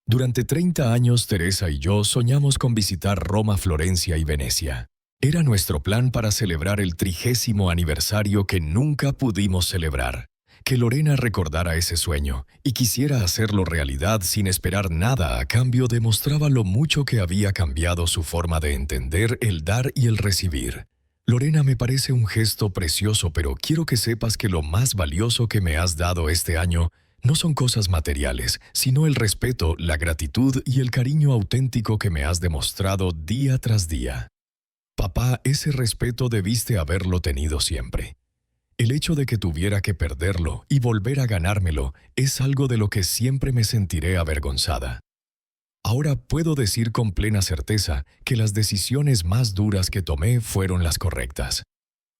Durante 30 años, Teresa y yo soñamos con visitar Roma, Florencia y Venecia. Era nuestro plan para celebrar el 30º aniversario que nunca pudimos celebrar. Que Lorena recordara ese sueño y quisiera hacerlo realidad sin esperar nada a cambio demostraba lo mucho que había cambiado su forma de entender el dar y el recibir. Lorena, me parece un gesto precioso, pero quiero que sepas que lo más valioso que me has dado este año no son cosas materiales, sino el respeto, la gratitud y el cariño auténtico que me has demostrado día tras día. Papá, ese respeto debiste haberlo tenido siempre. El hecho de que tuviera que perderlo y volver a ganármelo es algo de lo que siempre me sentiré avergonzada. Ahora puedo decir con plena certeza que las decisiones más duras que tomé fueron las correctas.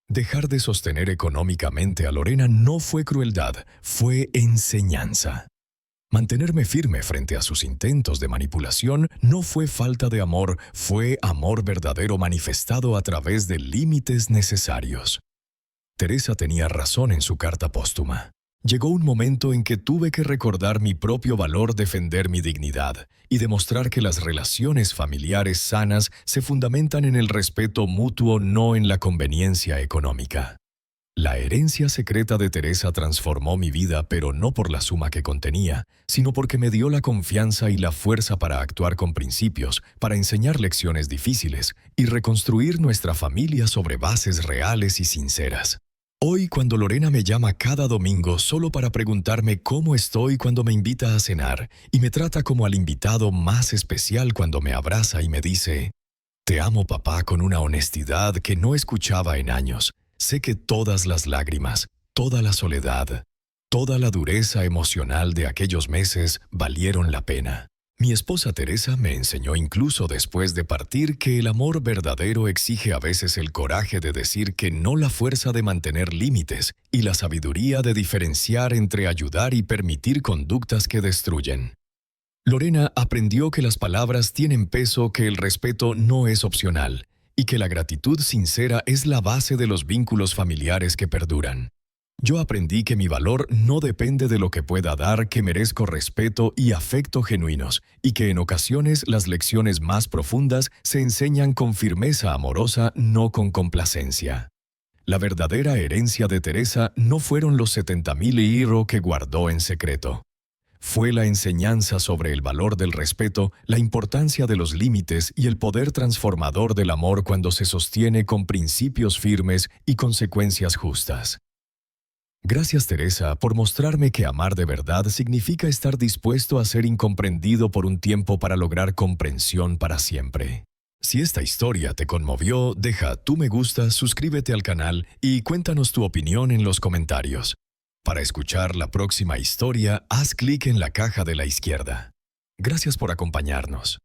Dejar de sostener económicamente a Lorena no fue crueldad, fue enseñanza. Mantenerme firme frente a sus intentos de manipulación no fue falta de amor, fue amor verdadero manifestado a través de límites necesarios. Teresa tenía razón en su carta póstuma. Llegó un momento en que tuve que recordar mi propio valor, defender mi dignidad y demostrar que las relaciones familiares sanas se fundamentan en el respeto mutuo, no en la conveniencia económica. La herencia secreta de Teresa transformó mi vida, pero no por la suma que contenía, sino porque me dio la confianza y la fuerza para actuar con principios, para enseñar lecciones difíciles y reconstruir nuestra familia sobre bases reales y sinceras. Hoy, cuando Lorena me llama cada domingo solo para preguntarme cómo estoy cuando me invita a cenar y me trata como al invitado más especial cuando me abraza y me dice: «Te amo, papá», con una honestidad que no escuchaba en años, sé que todas las lágrimas, toda la soledad, toda la dureza emocional de aquellos meses valieron la pena. Mi esposa Teresa me enseñó incluso después de partir que el amor verdadero exige a veces el coraje de decir que no, la fuerza de mantener límites y la sabiduría de diferenciar entre ayudar y permitir conductas que destruyen. Lorena aprendió que las palabras tienen peso, que el respeto no es opcional y que la gratitud sincera es la base de los vínculos familiares que perduran. Yo aprendí que mi valor no depende de lo que pueda dar, que merezco respeto y afecto genuinos, y que en ocasiones las lecciones más profundas se enseñan con firmeza amorosa, no con complacencia. La verdadera herencia de Teresa no fueron los 70.000 euro que guardó en secreto. Fue la enseñanza sobre el valor del respeto, la importancia de los límites y el poder transformador del amor cuando se sostiene con principios firmes y consecuencias justas. Gracias, Teresa, por mostrarme que amar de verdad significa estar dispuesto a ser incomprendido por un tiempo para lograr comprensión para siempre. Si esta historia te conmovió, deja tu me gusta, suscríbete al canal y cuéntanos tu opinión en los comentarios. Para escuchar la próxima historia, haz clic en la caja de la izquierda. Gracias por acompañarnos.